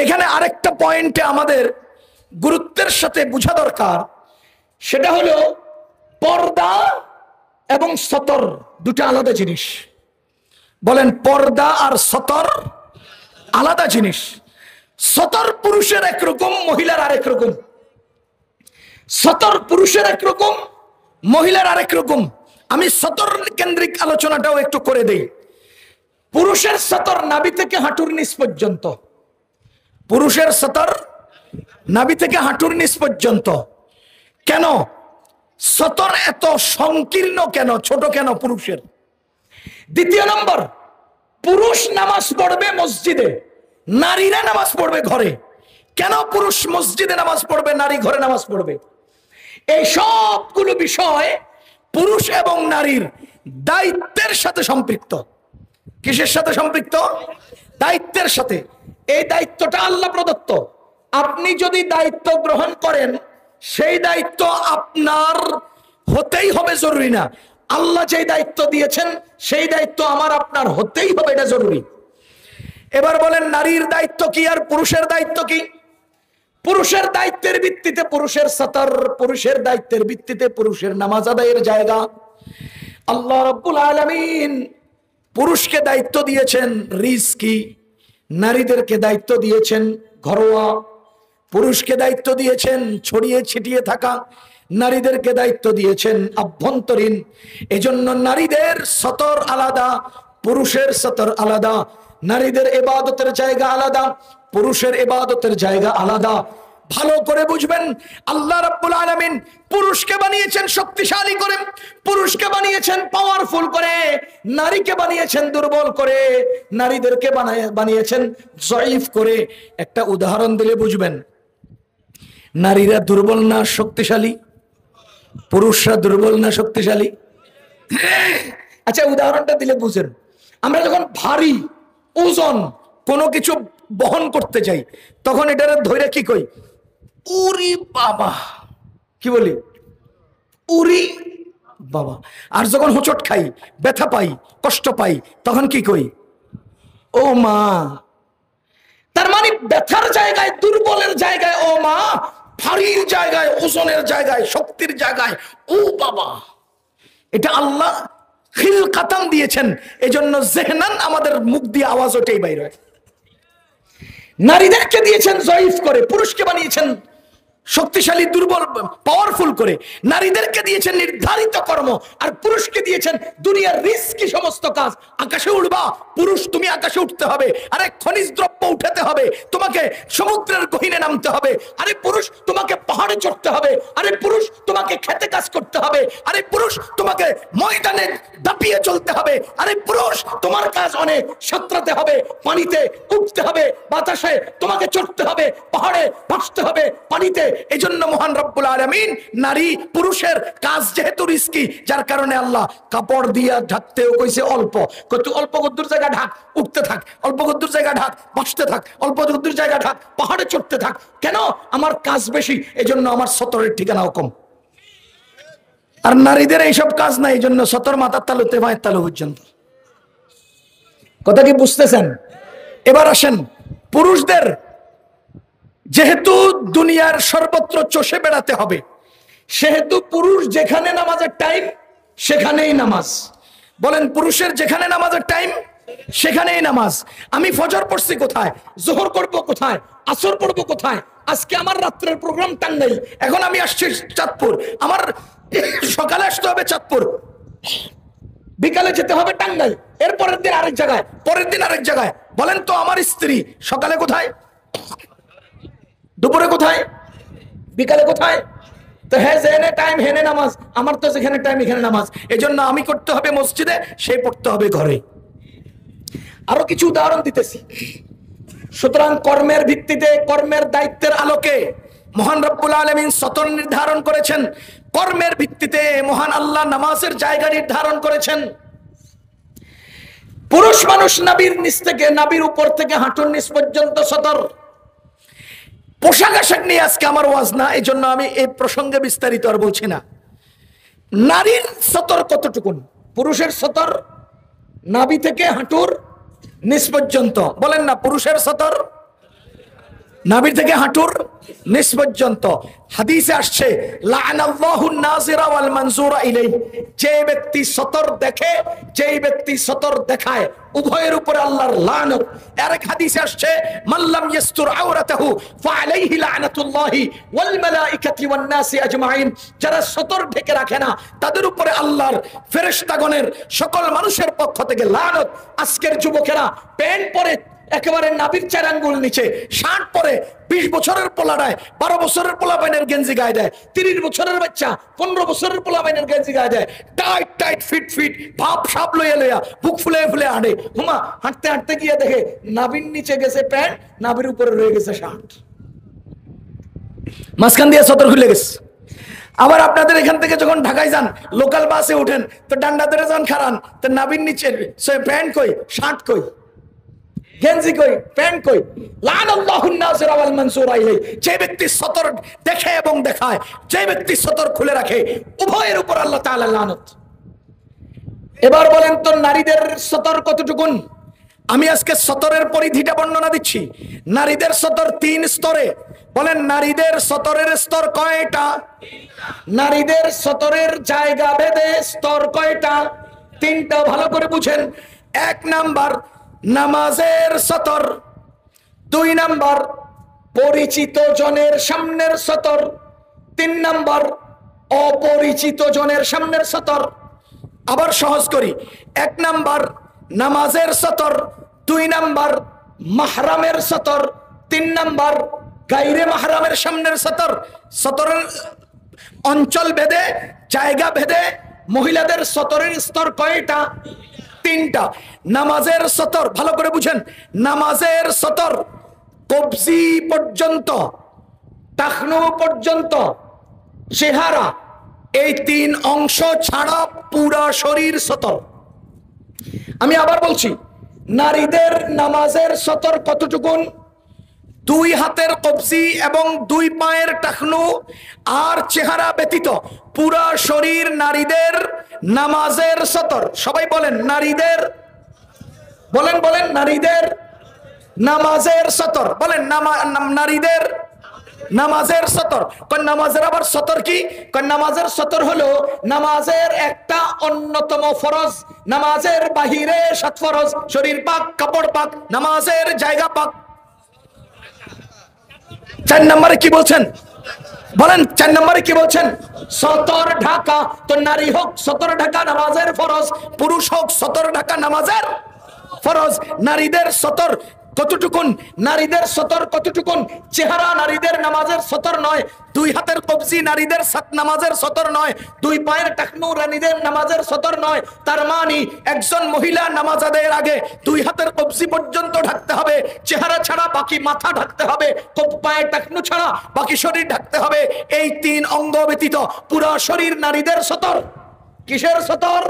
এখানে আরেকটা পয়েন্টে আমাদের গুরুত্বের সাথে বোঝা দরকার, সেটা হলো পর্দা এবং সতর দুটো আলাদা জিনিস। বলেন, পর্দা আর সতর আলাদা জিনিস। সতর পুরুষের একরকম, মহিলার আরেক রকম। সতর পুরুষের একরকম, মহিলার আরেক রকম। আমি সতর কেন্দ্রিক আলোচনাটাও একটু করে দেই। পুরুষের সতর নাভি থেকে হাঁটুর নিচ পর্যন্ত। পুরুষের সতর নাভি থেকে হাঁটুর নিচ পর্যন্ত। কেন সতর এত সংকীর্ণ, কেন ছোট, কেন পুরুষের? দ্বিতীয় নম্বর, পুরুষ নামাজ পড়বে মসজিদে, নারীরা নামাজ পড়বে ঘরে। কেন পুরুষ মসজিদে নামাজ পড়বে, নারী ঘরে নামাজ পড়বে? এই সবগুলো বিষয় পুরুষ এবং নারীর দায়িত্বের সাথে সম্পৃক্ত। কিসের সাথে সম্পৃক্ত? দায়িত্বের সাথে। এই দায়িত্বটা আল্লাহ প্রদত্ত। আপনি যদি দায়িত্ব গ্রহণ করেন, সেই দায়িত্ব আপনার হতেই হবে জরুরি না। আল্লাহ যে দায়িত্ব দিয়েছেন সেই দায়িত্ব আমার আপনার হতেই হবে, এটা জরুরি। এবার বলেন, নারীর দায়িত্ব কি আর পুরুষের দায়িত্ব কি? পুরুষের দায়িত্বের ভিত্তিতে পুরুষের সতর, পুরুষের দায়িত্বের ভিত্তিতে পুরুষের নামাজ আদায়ের জায়গা। আল্লাহ রাব্বুল আলামিন পুরুষকে দায়িত্ব দিয়েছেন রিজকি, নারীদেরকে দায়িত্ব দিয়েছেন ঘরোয়া। পুরুষকে দায়িত্ব দিয়েছেন ছড়িয়ে ছিটিয়ে থাকা, নারীদেরকে দায়িত্ব দিয়েছেন আভ্যন্তরীণ। এজন্য নারীদের সতর আলাদা, পুরুষের সতর আলাদা। নারীদের ইবাদতের জায়গা আলাদা, পুরুষের ইবাদতের জায়গা আলাদা। ভালো করে বুঝবেন, আল্লাহ রাব্বুল আলামিন পুরুষকে বানিয়েছেন শক্তিশালী করে, পুরুষকে বানিয়েছেন পাওয়ারফুল করে, নারীকে বানিয়েছেন দুর্বল করে, নারীদেরকে বানিয়েছেন জয়ীফ করে। একটা উদাহরণ দিলে বুঝবেন, নারীরা দুর্বল না শক্তিশালী? পুরুষরা দুর্বল না শক্তিশালী? আচ্ছা, উদাহরণটা দিলে বুঝেন। আমরা যখন ভারী ওজন কোনো কিছু বহন করতে যাই, তখন এটার ধরে কি কই? উরি বাবা। কি বলি? উরি বাবা। আর যখন হোঁচট খাই, ব্যথা পাই, কষ্ট পাই, তখন কি কই? ও মা। তার মানে ব্যথার জায়গায়, দুর্বলের জায়গায় ও মা, ভারীর জায়গায়, ওজনের জায়গায়, শক্তির জায়গায় ও বাবা। এটা আল্লাহ খিলকাতান দিয়েছেন। এজন্য জেহনান আমাদের মুখ দিয়ে আওয়াজ ওঠেই বাইরে হয়। নারীদেরকে দিয়েছেন জয়ীফ করে, পুরুষকে বানিয়েছেন শক্তিশালী দুর্বল পাওয়ারফুল করে। নারীদেরকে দিয়েছেন নির্ধারিত কর্ম, আর পুরুষকে দিয়েছেন দুনিয়ার রিস্কি সমস্ত কাজ। আকাশে উঠবা, পুরুষ তুমি আকাশে উঠতে হবে। আরে খনিজ দ্রব্য উঠাতে হবে, তোমাকে সমুদ্রের গহীনে নামতে হবে। আরে পুরুষ তোমাকে পাহাড়ে চড়তে হবে। আরে পুরুষ তোমাকে খেতে কাজ করতে হবে। আরে পুরুষ তোমাকে ময়দানে দাপিয়ে চলতে হবে। আরে পুরুষ তোমার কাজ অনেক, সাঁতরাতে হবে, পানিতে উঠতে হবে, বাতাসে তোমাকে চড়তে হবে, পাহাড়ে ভাসতে হবে, পানিতে। এজন্য মহান রব্বুল আলামিন নারী পুরুষের কাজ যেহেতু রিস্কি, যার কারণে আল্লাহ কাপড় দিয়া ঢাকতেও কইছে অল্প। কত অল্প গদ্দুর জায়গা ঢাক, উঠতে থাক। অল্প গদ্দুর জায়গা ঢাক, বসতে থাক। অল্প গদ্দুর জায়গা ঢাক, পাহাড়ে চড়তে থাক। কেন? আমার কাজ বেশি, এজন্য আমার সতরের ঠিকানাও কম। আর নারীদের এইসব কাজ নাই, এই জন্য সতর মাথার তালুতে মায়ের তালু পর্যন্ত। কথা কি বুঝতেছেন? এবার আসেন, পুরুষদের যেহেতু দুনিয়ার সর্বত্র চষে বেড়াতে হবে, সেহেতু পুরুষ যেখানে নামাজের টাইম সেখানেই নামাজ। বলেন, পুরুষের যেখানে নামাজের টাইম সেখানেই নামাজ। আমি ফজর পড়ছি কোথায়, জোহর করবো কোথায়, আসর পড়বো কোথায়। আজকে আমার রাত্রের প্রোগ্রাম টাঙ্গাইল, এখন আমি আসছি চাঁদপুর, আমার সকালে আসতে হবে চাঁদপুর। বিকালে যেতে হবে টাঙ্গাইল, এর পরের দিন আরেক জায়গায়, পরের দিন আরেক জায়গায়। বলেন তো আমার স্ত্রী সকালে কোথায়, দুপুরে কোথায়, বিকালে কোথায়? তো হ্যাঁ যেখানে টাইম হেনে নামাজ, আমার তো যেখানে টাইম এখানে নামাজ। এই জন্য আমি করতে হবে মসজিদে, সে পড়তে হবে ঘরে। আরো কিছু উদাহরণ দিতেছি। সুতরাং কর্মের ভিত্তিতে, কর্মের দায়িত্বের আলোকে মহান রব্বুল আলামিন সতর নির্ধারণ করেছেন। কর্মের ভিত্তিতে মহান আল্লাহ নামাজের জায়গা নির্ধারণ করেছেন। পুরুষ মানুষ নাবির নিচ থেকে, নাবির উপর থেকে হাঁটুর নিচ পর্যন্ত সতর। পোশাক আশাক নিয়ে আজকে আমার ওয়াজ না, এই জন্য আমি এই প্রসঙ্গে বিস্তারিত আর বলছি না। নারীর সতর কতটুকুন? পুরুষের সতর নাভি থেকে হাঁটুর নিচ পর্যন্ত। বলেন না, পুরুষের সতর নাভি থেকে হাঁটুর নিচ পর্যন্ত। হাদিসে আসছে লাআনাল্লাহুন নাযিরা ওয়াল মানজুরা ইলাইহি, যে ব্যক্তি সতর দেখে, যেই ব্যক্তি সতর দেখায়, উভয়ের উপরে আল্লাহর লানত। আরেক হাদিসে আসছে মাল্লাম ইয়াসতুর আওরাতাহু ফাআলাইহি লানাতুল্লাহি ওয়াল মালাইকাতি ওয়ান নাসি আজমাইন, যারা সতর ঢেকে রাখে না তাদের উপরে আল্লাহর ফেরেশতাগণের, সকল মানুষের পক্ষ থেকে লানত। আজকের যুবকেরা প্যান্ট পরে একেবারে নাভির 4 আঙ্গুল নিচে, শার্ট পরে 20 বছরের পোলাডায় 12 বছরের পোলাপাইনের গেঞ্জি গায়ে দেয়, 30 বছরের বাচ্চা 15 বছরের পোলাপাইনের গেঞ্জি গায়ে দেয়, টাইট টাইট ফিট ফিট ভাব সাপ লইয়া লইয়া বুক ফুলে ফুলে হাঁটে। হুমা হাঁটতে হাঁটতে গিয়ে দেখে নাভির নিচে গেছে প্যান্ট, নাভির উপরে রয়ে গেছে শার্ট, মাঝখান দিয়ে সতর খুলে গেছে। আবার আপনাদের এখান থেকে যখন ঢাকায় যান, লোকাল বাসে উঠেন, তো ডান্ডা ধরে যখন খারান, তো নাভির নিচে প্যান্ট কই, শার্ট কই, গেঞ্জি কই, প্যান্ট কই। লানাল্লাহুন নাযিরা ওয়াল মানজুরা ইলাইহি, যে ব্যক্তি সতর দেখে এবং দেখায়, যে ব্যক্তি সতর খুলে রাখে, উভয়ের উপর আল্লাহ তাআলা লানত। এবার বলেন তো নারীদের সতর কতটুকুন? আমি আজকে সতরের পরিধিটা বর্ণনা দিচ্ছি। নারীদের সতর 3 স্তরে। বলেন নারীদের সতরের স্তর কয়টা? নারীদের সতরের জায়গা ভেদে স্তর কয়টা? 3টা। ভালো করে বুঝেন। 1 নাম্বার নামাজের সতর, 2 নাম্বার পরিচিত জনের সামনের সতর, 3 নাম্বার অপরিচিত জনের সামনের সতর। আবার সহজ করি, 1 নাম্বার নামাজের সতর, 2 নাম্বার মাহরামের সতর, 3 নাম্বার গায়রে মাহরামের সামনের সতর। সতরের অঞ্চল ভেদে, জায়গা ভেদে মহিলাদের সতরের স্তর কয়টা? 3টা। নামাজের সতর, ভালো করে বুঝেন, নামাজের সতর কবজি পর্যন্ত, টাকনু পর্যন্ত, চেহারা, এই 3 অংশ ছাড়া পুরা শরীর সতর। আমি আবার বলছি, নারীদের নামাজের সতর কতটুকুন? 2 হাতের কবজি এবং 2 পায়ের টাকনু আর চেহারা ব্যতীত পুরা শরীর নারীদের নামাজের সতর। সবাই বলেন নারীদের, বলেন বলেন নারীদের নামাজের সতর। বলেন নারীদের নামাজের সতর। নামাজের আবার সতর কি? নামাজের সতর হলো নামাজের একটা অন্যতম ফরজ, নামাজের বাহিরে 7 ফরজ, শরীর পাক, কাপড় পাক, নামাজের জায়গা পাক। 4 নম্বরে কি বলছেন? বলেন 4 নম্বরে কি বলছেন? সতর ঢাকা। তো নারী হোক সতর ঢাকা নামাজের ফরজ, পুরুষ হোক সতর ঢাকা নামাজের ফরজ। নারীদের সতর কতটুকুন? নারীদের সতর কতটুকুন? চেহারা নারীদের নামাজের সতর নয়, 2 হাতের কবজি নারীদের নামাজের সতর নয়, 2 পায়ের টাকনু নারীদের নামাজের সতর নয়। তার মানে একজন মহিলা নামাজ আদায়ের আগে 2 হাতের কবজি পর্যন্ত ঢাকতে হবে, চেহারা ছাড়া বাকি মাথা ঢাকতে হবে, পায়ের টাকনু ছাড়া বাকি শরীর ঢাকতে হবে। এই 3 অঙ্গ ব্যতীত পুরো শরীর নারীদের সতর। কিসের সতর?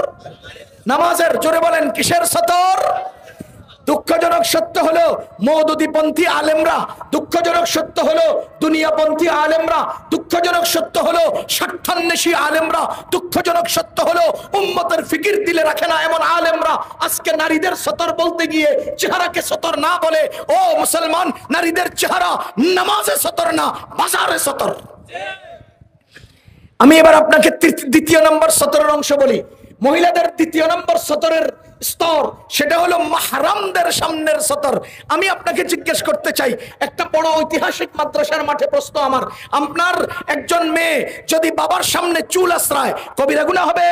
নামাজের। জোরে বলেন কিসের সতর? দুঃখজনক সত্য হলো মওদুদীপন্থী আলেমরা, দুঃখজনক সত্য হলো দুনিয়াপন্থী আলেমরা, দুঃখজনক সত্য হলো স্বার্থান্বেষী আলেমরা, দুঃখজনক সত্য হলো উম্মতের ফিকির দিলে রাখে না এমন আলেমরা আজকে নারীদের সতর বলতে গিয়ে চেহারাকে সতর না বলে, ও মুসলমান, নারীদের চেহারা নামাজে সতর না, বাজারে সতর। আমি এবার আপনাকে 2য় নম্বর সতরের অংশ বলি। মহিলাদের 2য় নম্বর সতরের স্তর, সেটা হলো মাহরামদের সামনের সতর। আমি আপনাকে জিজ্ঞেস করতে চাই, একটা বড় ঐতিহাসিক মাদ্রাসার মাঠে প্রশ্ন আমার, আপনার একজন মেয়ে যদি বাবার সামনে চুল আশ্রায়, কবিরা গুনাহ হবে?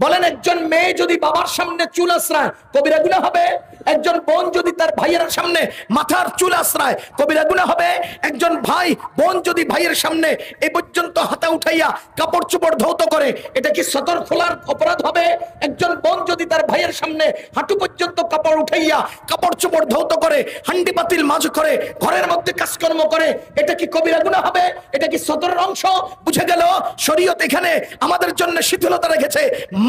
বলেন একজন মেয়ে যদি বাবার সামনে চুল আশ্রায় কবিরা গুনাহ হবে? একজন বোন যদি তার ভাইয়ের সামনে মাথার চুল আশ্রায় কবিরা গুনাহ হবে? একজন ভাই বোন যদি ভাইয়ের সামনে এই পর্যন্ত হাতা উঠাইয়া কাপড় চোপড় ধৌত করে, এটা কি সতর খোলার অপরাধ হবে? একজন বোন যদি তার ভাইয়ের সামনে হাঁটু পর্যন্ত কাপড় উঠাইয়া কাপড় চোপড় ধৌত করে, হান্ডি পাতিল মাঝ করে, ঘরের মধ্যে কাজকর্ম করে, এটা কি কবিরা গুনাহ হবে? এটা কি সতরের অংশ? বুঝে গেল শরীয়ত এখানে আমাদের জন্য শিথিলতা রেখেছে।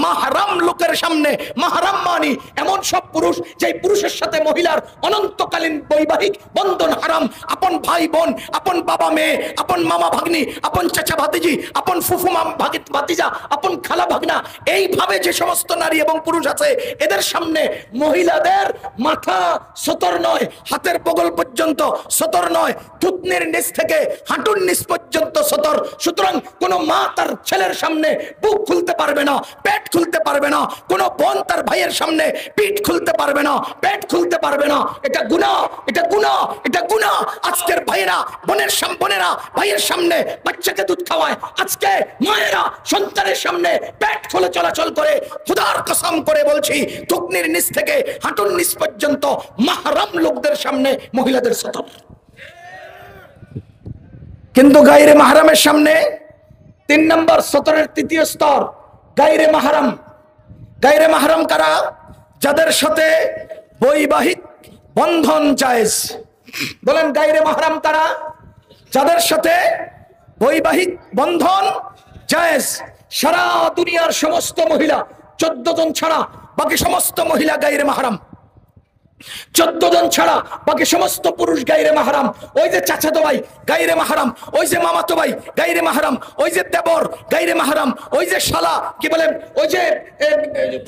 মাহরাম লোকের সামনে, মাহরাম মানি এমন সব পুরুষ যে পুরুষের সাথে মহিলার অনন্তকালীন বৈবাহিক বন্ধন হারাম। আপন ভাই বোন, আপন বাবা মেয়ে, আপন মামা ভাগ্নি, আপন চাচা ভাতিজি, আপন ফুফু মাম ভাতিজা, আপন খালা ভাগনা, এইভাবে যে সমস্ত নারী এবং পুরুষ আছে এদের সামনে মহিলাদের মাথা সতর নয়, হাতের বগল পর্যন্ত সতর নয়, থুতনির নিচ থেকে হাঁটুর নিচ পর্যন্ত সতর। সুতরাং কোন মা তার ছেলের সামনে বুক খুলতে পারবে না, পেট খুলতে পারবে না। কোন বোন তার ভাইয়ের সামনে পিঠ খুলতে পারবে না, পেট খুলতে পারবে না। এটা গুনাহ, এটা গুনাহ, এটা গুনাহ। আজকের ভাইয়েরা বোনেরা ভাইয়ের সামনে বাচ্চাকে দুধ খাওয়ায়, আজকে মায়েরা সন্তানের সামনে পেট খুলে চলাচল করে। খোদার কসম করে বলছি, থুতনির নিচ থেকে হাঁটুর নিচ পর্যন্ত মাহরাম লোকদের সামনে মহিলাদের সতর। কিন্তু গায়রে মাহরামের সামনে 3 নম্বর সতরের 3য় স্তর গায়রে মাহরাম। গায়রে মাহরাম কারা? যাদের সাথে বৈবাহিক বন্ধন জায়েজ। বলেন গায়রে মাহরাম কারা? যাদের সাথে বৈবাহিক বন্ধন জায়েজ। সারা দুনিয়ার সমস্ত মহিলা 14 জন ছাড়া বাকি সমস্ত মহিলা গায়রে মাহরাম। 14 জন ছাড়া বাকি সমস্ত পুরুষ গায়রে মাহরাম। ওই যে চাচাতো ভাই গায়রে মাহরাম, ওই যে মামাতো ভাই গায়রে মাহরাম, ওই যে দেবর গায়রে মাহরাম, ওই যে শালা কি বলেন, ওই যে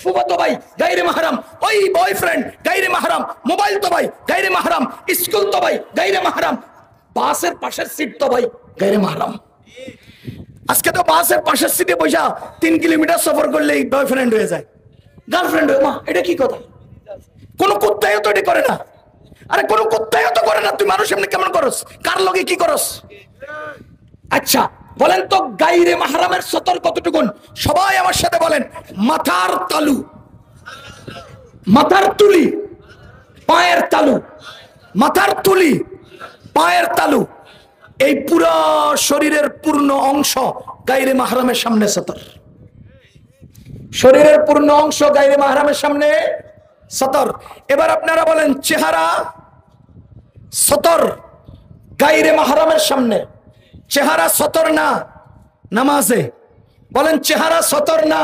ফুফাতো ভাই গায়রে মাহরাম, ওই বয়ফ্রেন্ড গায়রে মাহরাম, মোবাইল তো ভাই গায়রে মাহরাম, স্কুল তো ভাই গায়রে মাহরাম, বাসের পাশের সিট তো ভাই গায়রে মাহরাম। আজকে তো বাসের পাশের সিটে বসা 3 কিলোমিটার সফর করলেই বয়ফ্রেন্ড হয়ে যায়, গার্লফ্রেন্ড হয়ে। মা, এটা কি কথা? কোন কুত্তায়ও তো এটা করে না। আরে কোন কুত্তায়ও তো করে না। তুই মানুষ এমনি কেমন করস? কার লগে কি করস? আচ্ছা বলেন তো গায়রে মাহরামের সতর কতটুকু? সবাই আমার সাথে বলেন, মাথার তালু, মাথার তুলি, পায়ের তালু, মাথার তুলি, পায়ের তালু, এই পুরো শরীরের পূর্ণ অংশ গায়রে মাহরামের সামনে সতর। শরীরের পূর্ণ অংশ গায়রে মাহরামের সামনে সতর। এবার আপনারা বলেন চেহারা সতর গায়রে মাহরামের সামনে। চেহারা সতর না নামাজে। বলেন চেহারা সতর না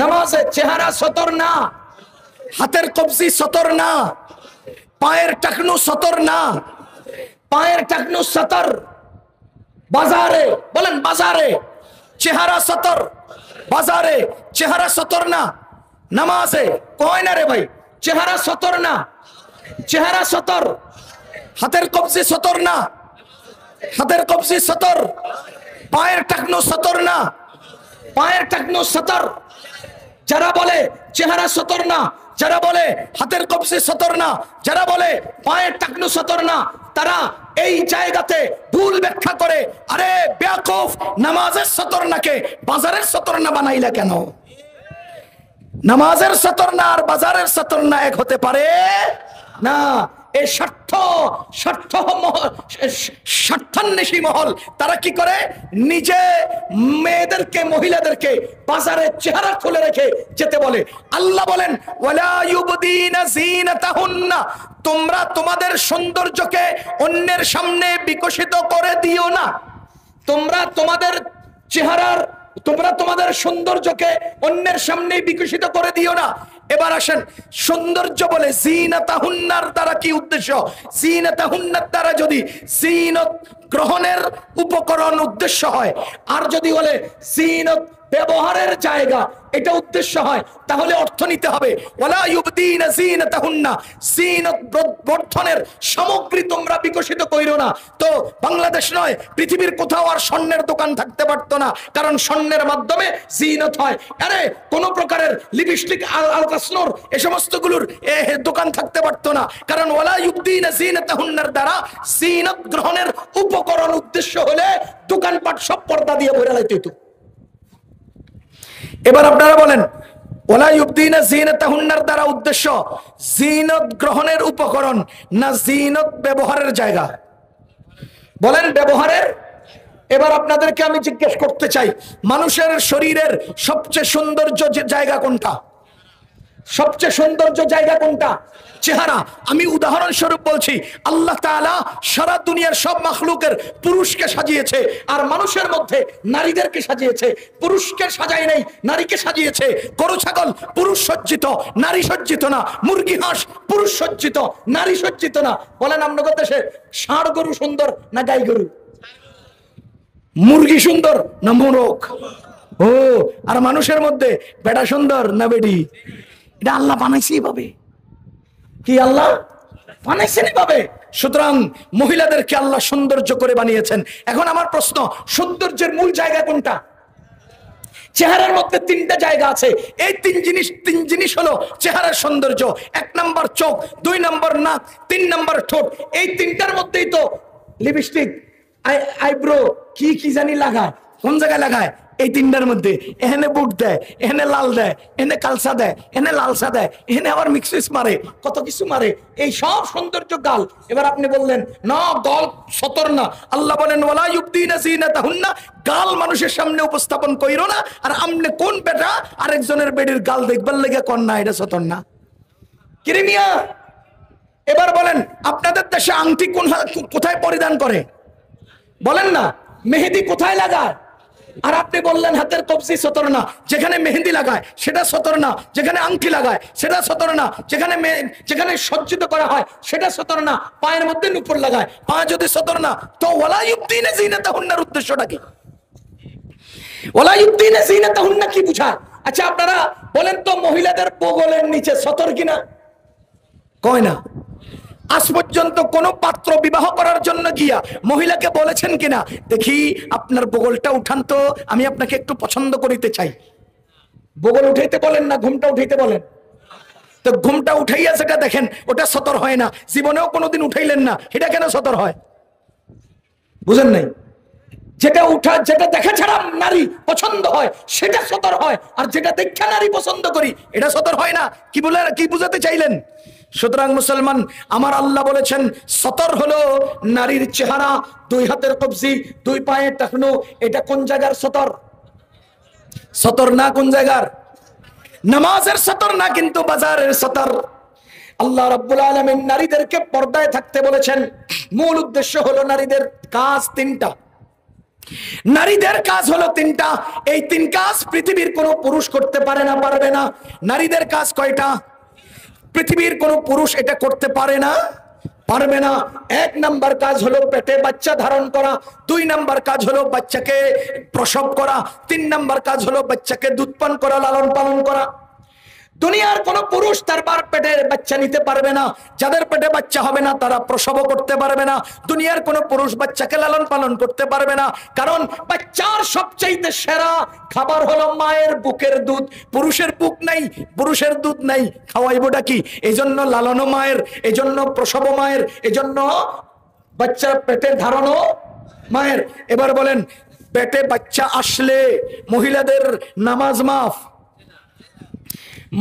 নামাজে, চেহারা সতর না, হাতের কবজি সতর না, পায়ের টাকনু সতর না, পায়ের টাকনু সতর। বাজারে বলেন বাজারে চেহারা সতর, বাজারে চেহারা সতর না, নামাজে কয় না রে ভাই চেহারা সতর না, চেহারা সতর, হাতের কবজি সতর না, হাতের কবজি সতর, পায়ের টাকনু সতর না, পায়ের টাকনু সতর। যারা বলে চেহারা সতর না, যারা বলে হাতের কবজি সতর না, যারা বলে পায়ের টাকনু সতর না, তারা এই জায়গাতে ভুল ব্যাখ্যা করে। আরে বেয়াকুফ, নামাজের সতর নাকে বাজারের সতর না বানাইলা কেন? নামাজের সতর না আর বাজারের সতর না এক হতে পারে না। এই স্বার্থান্বেষী মহল তারা কি করে? নিজে মেয়েদেরকে, মহিলাদেরকে বাজারে চেহারা খুলে রেখে যেতে বলে। আল্লাহ বলেন ওয়ালা ইউবদিনা যিনাতাহুন্না, তোমরা তোমাদের সৌন্দর্যকে অন্যের সামনে বিকশিত করে দিও না। তোমরা তোমাদের চেহারার, তোমরা তোমাদের সৌন্দর্যকে অন্যের সামনে বিকশিত করে দিও না। এবার আসেন সৌন্দর্য বলে জিনাতাহুন্নার দ্বারা কি উদ্দেশ্য? জিনাতাহুন্নার দ্বারা যদি জিনত গ্রহণের উপকরণ উদ্দেশ্য হয়, আর যদি বলে জিনত ব্যবহারের জায়গা এটা উদ্দেশ্য হয়, তাহলে অর্থ নিতে হবে ওয়ালা ইউবদিনা যিনাতাহুন্না, যিনত বর্ধনের সামগ্রী তোমরা বিকশিত কইরো না। তো বাংলাদেশ নয়, পৃথিবীর কোথাও আর স্বর্ণের দোকান থাকতে পারতো না, কারণ স্বর্ণের মাধ্যমে যিনত হয়। আরে কোন প্রকারের লিপস্টিক, আলকাসনোর এ সমস্তগুলোর দোকান থাকতে পারতো না, কারণ ওয়ালা ইউবদিনা যিনাতাহুন্নার দ্বারা যিনত গ্রহণের উপকরণ উদ্দেশ্য হলে দোকানপাট সব পর্দা দিয়ে ভরে লাইতে হতো। এবার আপনারা বলেন ওয়ালা ইউবদিনা যিনাতাহুন্নার দ্বারা উদ্দেশ্য জিনত গ্রহণের উপকরণ না জিনত ব্যবহারের জায়গা? বলেন ব্যবহারের। এবার আপনাদেরকে আমি জিজ্ঞেস করতে চাই, মানুষের শরীরের সবচেয়ে সৌন্দর্য জায়গা কোনটা? সবচেয়ে সৌন্দর্য জায়গা কোনটা? চেহারা। আমি উদাহরণস্বরূপ বলছি, আল্লাহ তাআলা সারা দুনিয়ার সব মাখলুকের পুরুষকে সাজিয়েছে, আর মানুষের মধ্যে নারীদেরকে সাজিয়েছে। পুরুষকে সাজায় নাই, নারীকে সাজিয়েছে। গরু ছাগল পুরুষ সজ্জিত, নারী সজ্জিত না। মুরগি হাঁস পুরুষ সজ্জিত, নারী সজ্জিত না। বলেন আপনাদের দেশে ষাঁড় গরু সুন্দর না গাই গরু? মুরগি সুন্দর না মোরগ? ও, আর মানুষের মধ্যে বেটা সুন্দর না বেটি? এটা আল্লাহ বানাইছে এইভাবে। কি আল্লাহ বানাইছেন এইভাবে? সুতরাং মহিলাদেরকে আল্লাহ সৌন্দর্য করে বানিয়েছেন। এখন আমার প্রশ্ন, সৌন্দর্যের মূল জায়গা কোনটা? চেহারার মধ্যে তিনটা জায়গা আছে। এই তিন জিনিস হলো চেহারার সৌন্দর্য। 1 নাম্বার চোখ, 2 নাম্বার নাক, 3 নাম্বার ঠোঁট। এই তিনটার মধ্যেই তো লিপস্টিক, আইব্রো, কি জানি লাগায়। কোন জায়গায় লাগায়? এই তিনটার মধ্যে। এখানে বুট দেয়, এখানে লাল দেয়, এখানে কালসা দেয়, এখানে লালসা দেয়, এখানে আবার মিক্সিস মারে, কত কিছু মারে। এই সব সৌন্দর্য গাল। এবার আপনি বললেন না, গাল সতর না। আল্লাহ বলেন ওয়ালা ইউবদিনা যিনাতাহুন্না, গাল মানুষের সামনে উপস্থাপন কইরো না। আর আমনে কোন বেটা আরেকজনের বেডির গাল দেখবার লেগে কোন না, এটা সতর না? কিরে মিয়া, এবার বলেন আপনাদের দেশে আংটি কোথায় পরিধান করে? বলেন না। মেহেদি কোথায় লাগায়? আর আপনি বললেন হাতের কবজি সতর না। যেখানে মেহেদি লাগায় সেটা সতর না, যেখানে আংটি লাগায় সেটা সতর না, যেখানে সজ্জিত করা হয় সেটা সতর না, পায়ের মধ্যে নুপুর লাগায়, পা যদি সতর না, তো ওয়ালা ইউবদিনা যিনাতাহুন্নার উদ্দেশ্যটা কি? ওয়ালা ইউবদিনা যিনাতাহুন্না কি বুঝায়? আচ্ছা আপনারা বলেন তো, মহিলাদের বগলের নিচে সতর কিনা? কয় না। আজ পর্যন্ত কোন পাত্র বিবাহ করার জন্য গিয়া মহিলাকে বলেছেন কিনা, দেখি আপনার বগলটা উঠান তো, আমি আপনাকে একটু পছন্দ করিতে চাই? বগল উঠাইতে বলেন না ঘুমটা উঠাইতে বলেন? তো ঘুমটা উঠাইয়া সেটা দেখেন, ওটা সতর হয় না। জীবনেও কোনোদিন উঠাইলেন না, এটা কেন সতর হয়? বুঝেন নাই? যেটা দেখা ছাড়া নারী পছন্দ হয় সেটা সতর হয়, আর যেটা দেখা নারী পছন্দ করি এটা সতর হয় না। কি বুঝাতে চাইলেন? সুতরাং মুসলমান, আমার আল্লাহ বলেছেন সতর হলো নারীর চেহারা, 2 হাতের কবজি, 2 পায়ের টাকনু। এটা কোন জায়গার সতর? সতর না কোন জায়গার? নামাজের সতর না, কিন্তু বাজারের সতর। আল্লাহ রাব্বুল আলামিন নারীদেরকে পর্দায় থাকতে বলেছেন। মূল উদ্দেশ্য হলো নারীদের কাজ 3টা। নারীদের কাজ হলো 3টা। এই 3 কাজ পৃথিবীর কোনো পুরুষ করতে পারে না, পারবে না। নারীদের কাজ কয়টা? পৃথিবীর কোনো পুরুষ এটা করতে পারে না, পারবে না। 1 নাম্বার কাজ হলো পেটে বাচ্চা ধারণ করা, 2 নাম্বার কাজ হলো বাচ্চাকে প্রসব করা, 3 নাম্বার কাজ হলো বাচ্চাকে দুধ পান করা, লালন পালন করা। দুনিয়ার কোন পুরুষ তার পেটে বাচ্চা নিতে পারবে না। যাদের পেটে বাচ্চা হবে না তারা প্রসব করতে পারবে না। দুনিয়ার কোন পুরুষ বাচ্চাকে লালন পালন করতে পারবে না, কারণ বাচ্চার সবচাইতে সেরা খাবার হলো মায়ের বুকের দুধ। পুরুষের বুক নাই, পুরুষের দুধ নাই, খাওয়াইবোটা কি? এই জন্য লালনও মায়ের, এই জন্য প্রসব মায়ের, এই জন্য বাচ্চার পেটে ধারণও মায়ের। এবার বলেন, পেটে বাচ্চা আসলে মহিলাদের নামাজ মাফ?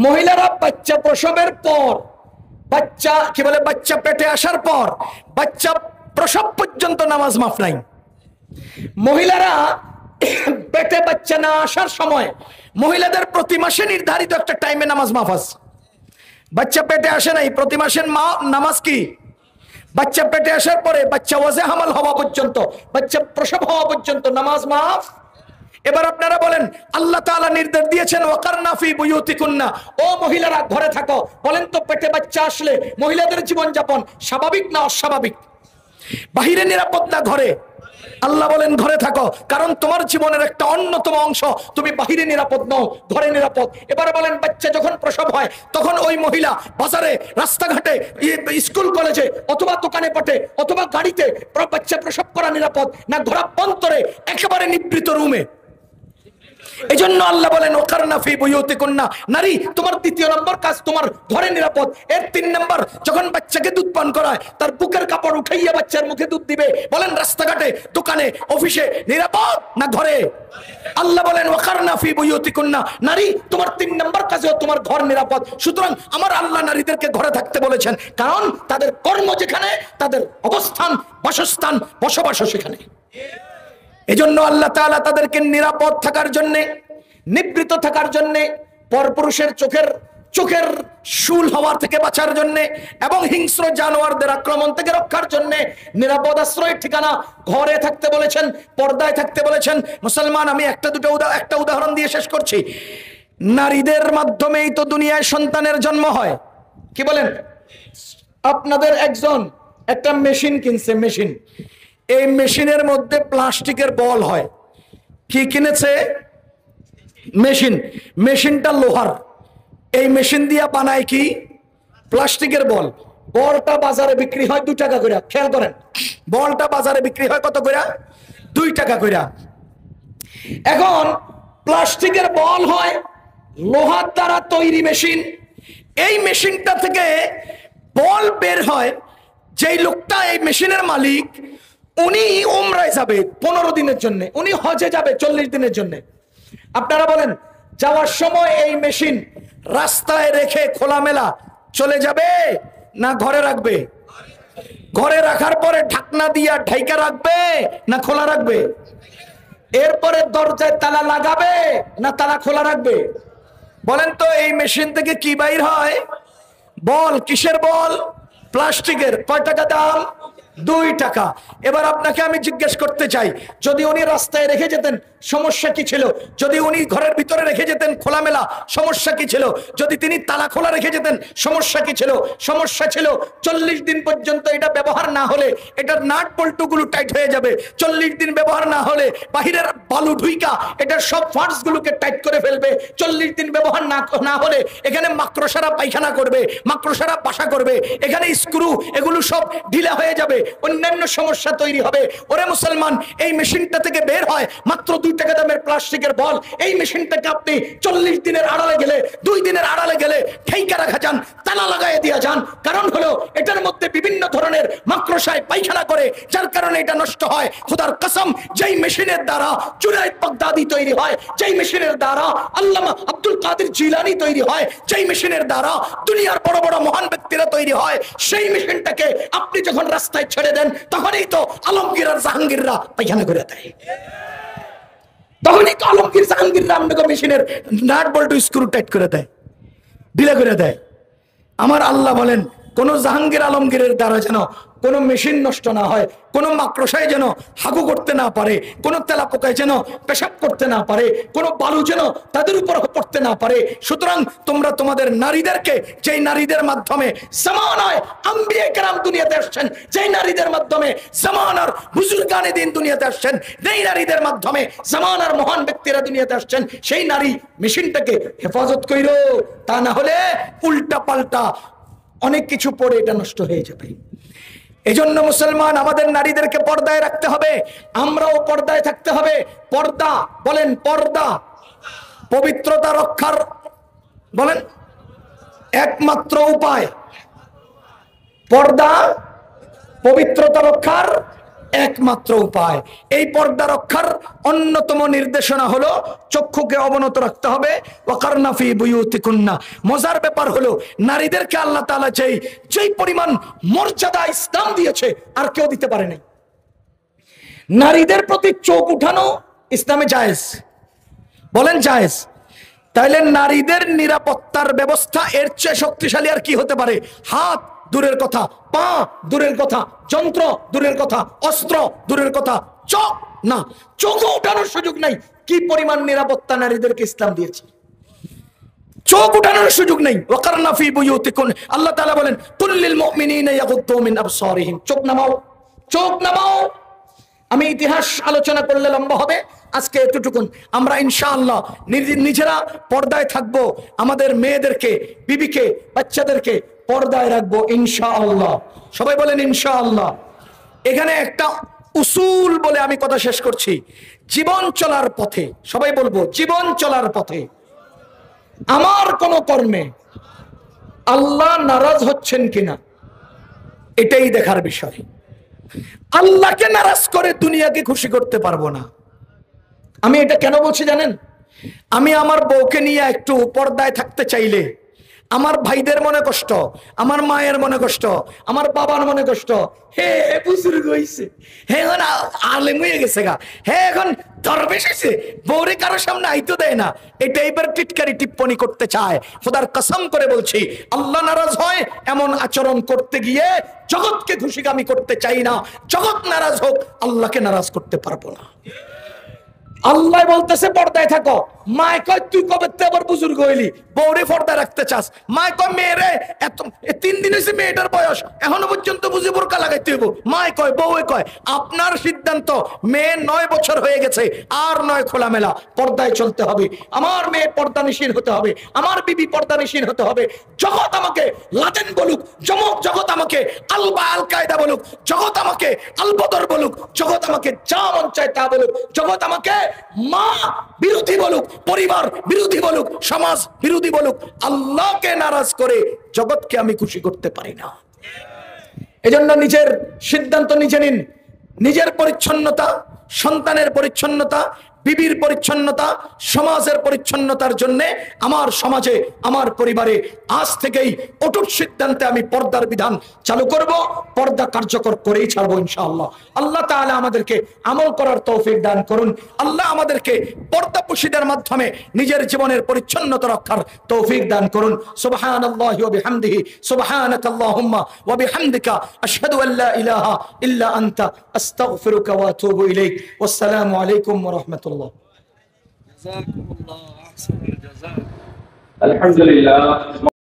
মহিলারা বাচ্চা প্রসবের পর, বাচ্চা কি বলে, বাচ্চা পেটে আসার পর বাচ্চা প্রসব পর্যন্ত নামাজ মাফ নাই। মহিলারা পেটে বাচ্চা না আসার সময় মহিলাদের প্রতি মাসে নির্ধারিত একটা টাইমে নামাজ মাফ আছে। বাচ্চা পেটে আসে নাই, প্রতি মাসের নামাজ কি? বাচ্চা পেটে আসার পরে বাচ্চা ওয়াজে হামাল হওয়া পর্যন্ত, বাচ্চা প্রসব হওয়া পর্যন্ত নামাজ মাফ। এবার আপনারা বলেন, আল্লাহ তাআলা নির্দেশ দিয়েছেন ওয়াকারনা ফি বুয়ুতিকুন্না, ও মহিলারা ঘরে থাকো। বলেন তো, পেটে বাচ্চা আসলে মহিলাদের জীবনযাপন স্বাভাবিক না অস্বাভাবিক? বাহিরে নিরাপদ না ঘরে? আল্লাহ বলেন ঘরে থাকো, কারণ তোমার জীবনের একটা অন্যতম অংশ। তুমি বাহিরে নিরাপদ নও, ঘরে নিরাপদ। এবারে বলেন, বাচ্চা যখন প্রসব হয় তখন ওই মহিলা বাজারে, রাস্তাঘাটে, স্কুল কলেজে অথবা দোকানে পটে অথবা গাড়িতে বাচ্চা প্রসব করা নিরাপদ না ঘোড়া পন্তরে একেবারে নিবৃত রুমে? এজন্য আল্লাহ বলেন ওয়াকারনা ফি বুয়ুতিকুন্না, নারী তোমার দ্বিতীয় নম্বর কাজ তোমার ঘরে নিরাপদ। এর 3 নম্বর, যখন বাচ্চাকে দুধ পান করায় তার বুকের কাপড় উঠাইয়া বাচ্চার মুখে দুধ দিবে। বলেন রাস্তাঘাটে, দোকানে, অফিসে নিরাপদ না ঘরে? আল্লাহ বলেন ওয়াকারনা ফি বুয়ুতিকুন্না, নারী তোমার 3 নম্বর কাজেও তোমার ঘর নিরাপদ। সুতরাং আমার আল্লাহ নারীদেরকে ঘরে থাকতে বলেছেন, কারণ তাদের কর্ম যেখানে, তাদের অবস্থান, বাসস্থান, বসবাস সেখানে। এজন্য আল্লাহ তাআলা তাদেরকে নিরাপদ থাকার জন্য, নিবৃত থাকার জন্য, পরপুরুষের চোখের শুল হওয়ার থেকে বাঁচার জন্য এবং হিংস্র জানোয়ারদের আক্রমণ থেকে রক্ষার জন্য নিরাপদ আশ্রয়ের ঠিকানা ঘরে থাকতে বলেছেন, পর্দায় থাকতে বলেছেন। মুসলমান, আমি একটা উদাহরণ দিয়ে শেষ করছি। নারীদের মাধ্যমেই তো দুনিয়ায় সন্তানের জন্ম হয়। কি বলেন? আপনাদের একজন একটা মেশিন কিনছে, মেশিন, এই মেশিনের মধ্যে প্লাস্টিকের বল হয়। কি কিনেছে? মেশিন। মেশিনটা লোহার। এই মেশিন দিয়া বানায় কি? প্লাস্টিকের বল। বলটা বাজারে বিক্রি হয় 2 টাকা করে। খেয়াল করেন, বলটা বাজারে বিক্রি হয় কত করে? 2 টাকা করে। এখন প্লাস্টিকের বল হয় লোহার দ্বারা তৈরি মেশিন। এই মেশিনটা থেকে বল বের হয়। যেই লোকটা এই মেশিনের মালিক, উনি উমরায় যাবে 15 দিনের জন্য, উনি হজে যাবে 40 দিনের জন্য। আপনারা বলেন, যাওয়ার সময় এই মেশিন রাস্তায় রেখে খোলামেলা চলে যাবে না ঘরে রাখবে? ঘরে রাখার পরে ঢাকনা দিয়া ঢাইকা রাখবে না খোলা রাখবে? এরপরে দরজায় তালা লাগাবে না তালা খোলা রাখবে? বলেন তো, এই মেশিন থেকে কি বাইর হয়? বল। কিসের বল? প্লাস্টিকের। কয় টাকা দাম? 2 টাকা। এবার আপনাকে আমি জিজ্ঞেস করতে চাই, যদি উনি রাস্তায় রেখে যেতেন সমস্যা কি ছিল? যদি উনি ঘরের ভিতরে রেখে যেতেন খোলামেলা, সমস্যা কি ছিল? যদি তিনি তালা খোলা রেখে যেতেন সমস্যা কি ছিল? সমস্যা ছিল 40 দিন পর্যন্ত এটা ব্যবহার না হলে এটার নাট বল্টুগুলো টাইট হয়ে যাবে। 40 দিন ব্যবহার না হলে বাহিরের বালু ঢুইকা এটার সব ফার্টস গুলোকে টাইট করে ফেলবে। 40 দিন ব্যবহার না হলে এখানে মাকড়সারা পায়খানা করবে, মাকড়সারা বাসা করবে, এখানে স্ক্রু এগুলো সব ঢিলা হয়ে যাবে, অন্যান্য সমস্যা তৈরি হবে। ওরে মুসলমান, এই মেশিনটা থেকে বের হয় মাত্র 2 টাকা দামের প্লাস্টিকের বল। এই মেশিনটাকে আপনি 40 দিনের আড়ালে গেলে, 2 দিনের আড়ালে গেলে ঠেইকা রাখা যান, তালা লাগাইয়া দিয়া যান। কারণ হলো এটার মধ্যে বিভিন্ন ধরনের মাকড়সায় পায়খানা করে, যার কারণে এটা নষ্ট হয়। খোদার কসম, যেই মেশিনের দ্বারা জুনায়েদ বাগদাদি তৈরি হয়, যেই মেশিনের দ্বারা আল্লামা আব্দুল কাদের জিলানী তৈরি হয়, যেই মেশিনের দ্বারা দুনিয়ার বড় বড় মহান ব্যক্তিরা তৈরি হয়, সেই মেশিনটাকে আপনি যখন রাস্তায় ছেড়ে দেন, তখনই তো আলমগীর আর জাহাঙ্গীররা পায়খানা করে দেয়। তখনই তো আলমগীর জাহাঙ্গীররা আপনাকে মেশিনের নাট বল্টু স্ক্রু টাইট করে দেয়, ঢিলা করে দেয়। আমার আল্লাহ বলেন, কোন জাহাঙ্গীর আলমগীরের দ্বারা যেন কোন মেশিন নষ্ট না হয়, কোন মাকড়সায় যেন হাগু করতে না পারে, কোন তেলা পোকায় যেন পেশাব করতে না পারে, কোন বালু যেন তাদের উপর পড়তে না পারে। সুতরাং তোমরা তোমাদের নারীদেরকে, যেই নারীদের মাধ্যমে জামানায় আম্বিয়া কেরাম দুনিয়াতে আসছেন, যেই নারীদের মাধ্যমে জামানার বুজুর্গানে দিন দুনিয়াতে আসছেন, যেই নারীদের মাধ্যমে জামানার মহান ব্যক্তিরা দুনিয়াতে আসছেন, সেই নারী মেশিনটাকে হেফাজত কইরো। তা না হলে উল্টা পাল্টা অনেক কিছু পড়ে এটা নষ্ট হয়ে যাবে। এজন্য মুসলমান, আমাদের নারীদেরকে পর্দায় রাখতে হবে, আমরাও পর্দায় থাকতে হবে। পর্দা, বলেন পর্দা, পবিত্রতা রক্ষার বলেন একমাত্র উপায়। পর্দা পবিত্রতা রক্ষার একমাত্র উপায়। এই পর্দা রক্ষার অন্যতম নির্দেশনা হলো চক্ষুকে অবনত রাখতে হবে। ওয়াকারনা ফি বুয়ুতিকুন্না। মজার ব্যাপার হলো, নারীদেরকে আল্লাহ তাআলা যেই পরিমাণ মর্যাদা ইসলাম দিয়েছে আর কেউ দিতে পারে নাই। নারীদের প্রতি চোখ উঠানো ইসলামে জায়েজ। বলেন জায়েজ। তাইলে নারীদের নিরাপত্তার ব্যবস্থা এর চেয়ে শক্তিশালী আর কি হতে পারে? হাত দূরের কথা, পা দূরের কথা, যন্ত্র দূরের কথা, অস্ত্র দূরের কথা, চোখ না, চোখ উঠানোর সুযোগ নাই। কি পরিমাণ নিরাপত্তা নারীদেরকে ইসলাম দিয়েছে, চোখ উঠানোর সুযোগ নেই। ওয়াকারনা ফি বুয়ুতিকুন, আল্লাহ তাআলা বলেন কুল্লিল মুমিনিনা ইয়াগুদ্দু মিন আবসারিহিম। চোখ নামাও, চোখ নামাও। আমি ইতিহাস আলোচনা করলে লম্বা হবে, আজকে এতটুকুন। আমরা ইনশাআল্লাহ নিজেরা পর্দায় থাকবো, আমাদের মেয়েদেরকে, বিবিকে, বাচ্চাদেরকে পর্দায় রাখবো ইনশাআল্লাহ। সবাই বলেন ইনশাআল্লাহ। এখানে একটা উসুল বলে আমি কথা শেষ করছি। জীবন চলার পথে, সবাই বলবো, জীবন চলার পথে আমার কোন কর্মে আল্লাহ নারাজ হচ্ছেন কিনা এটাই দেখার বিষয়। আল্লাহকে নারাজ করে দুনিয়াকে খুশি করতে পারবো না। আমি এটা কেন বলছি জানেন? আমি আমার বউকে নিয়ে একটু পর্দায় থাকতে চাইলে আমার ভাইদের মনে কষ্ট, আমার মায়ের মনে কষ্ট, আমার বাবার মনে কষ্ট। হে বুজুর্গ হইছে, হে এখন আলেম হয়ে গেছে গা, হে এখন দরবেশ হইছে, বউরে কারো সামনে আইতো দেয় না। এই টাইপের টিটকারি টিপ্পনি করতে চায়। খোদার কসম করে বলছি, আল্লাহ নারাজ হয় এমন আচরণ করতে গিয়ে জগৎকে খুশিগামী করতে চাই না। জগৎ নারাজ হোক, আল্লাহকে নারাজ করতে পারবো না। আল্লাহ বলতেছে পর্দায় থাকো, মায় কয় তুই কবে আবার বুজুর্গ হইলি, বউরে পর্দায় রাখতে চাস। মায় কয় মেয়েরে এত 3 দিন হয়েছে মেয়েটার বয়স, এখনো পর্যন্ত বুঝি বোরকা লাগাইতে হইব। মায় কয়, বউয়ে কয়, আপনার সিদ্ধান্ত, মেয়ে 9 বছর হয়ে গেছে, আর নয় খোলামেলা পর্দায় চলতে হবে। আমার মেয়ে পর্দানিশীন হতে হবে, আমার বিবি পর্দানিশীন হতে হবে। জগৎ আমাকে লাদেন বলুক, জগৎ আমাকে আল কায়দা বলুক, জগৎ আমাকে আল বদর বলুক, জগৎ আমাকে যা মন চায় তা বলুক, জগৎ আমাকে মা বিরোধী বলুক, পরিবার বিরোধী বলুক, সমাজ বিরোধী বলুক, আল্লাহকে নারাজ করে জগৎকে আমি খুশি করতে পারি না। এজন্য নিজের সিদ্ধান্ত নিজে নিন। নিজের পরিচ্ছন্নতা, সন্তানের পরিচ্ছন্নতা, বিবির পরিচ্ছন্নতা, সমাজের পরিচ্ছন্নতার জন্য আমার সমাজে, আমার পরিবারে আজ থেকেই অটুট সিদ্ধান্তে আমি পর্দার বিধান চালু করব, পর্দা কার্যকর করেই ছাড়বো ইনশাআল্লাহ। আল্লাহ তাআলা আমাদেরকে আমল করার তৌফিক দান করুন। আল্লাহ আমাদেরকে পর্দাপোশীদের মাধ্যমে নিজের জীবনের পরিচ্ছন্নতা রক্ষার তৌফিক দান করুন। সুবহানাল্লাহি ওয়া বিহামদিহি, সুবহানাকাল্লাহুম্মা ওয়া বিহামদিকা, আশহাদু আল্লা ইলাহা ইল্লা আনতা, আস্তাগফিরুকা ওয়া আতুবু ইলাইক। ওয়াসসালামু আলাইকুম ওয়া রাহমাতুল্লাহ। جزاكم الله أحسن الجزاء. الحمد لله.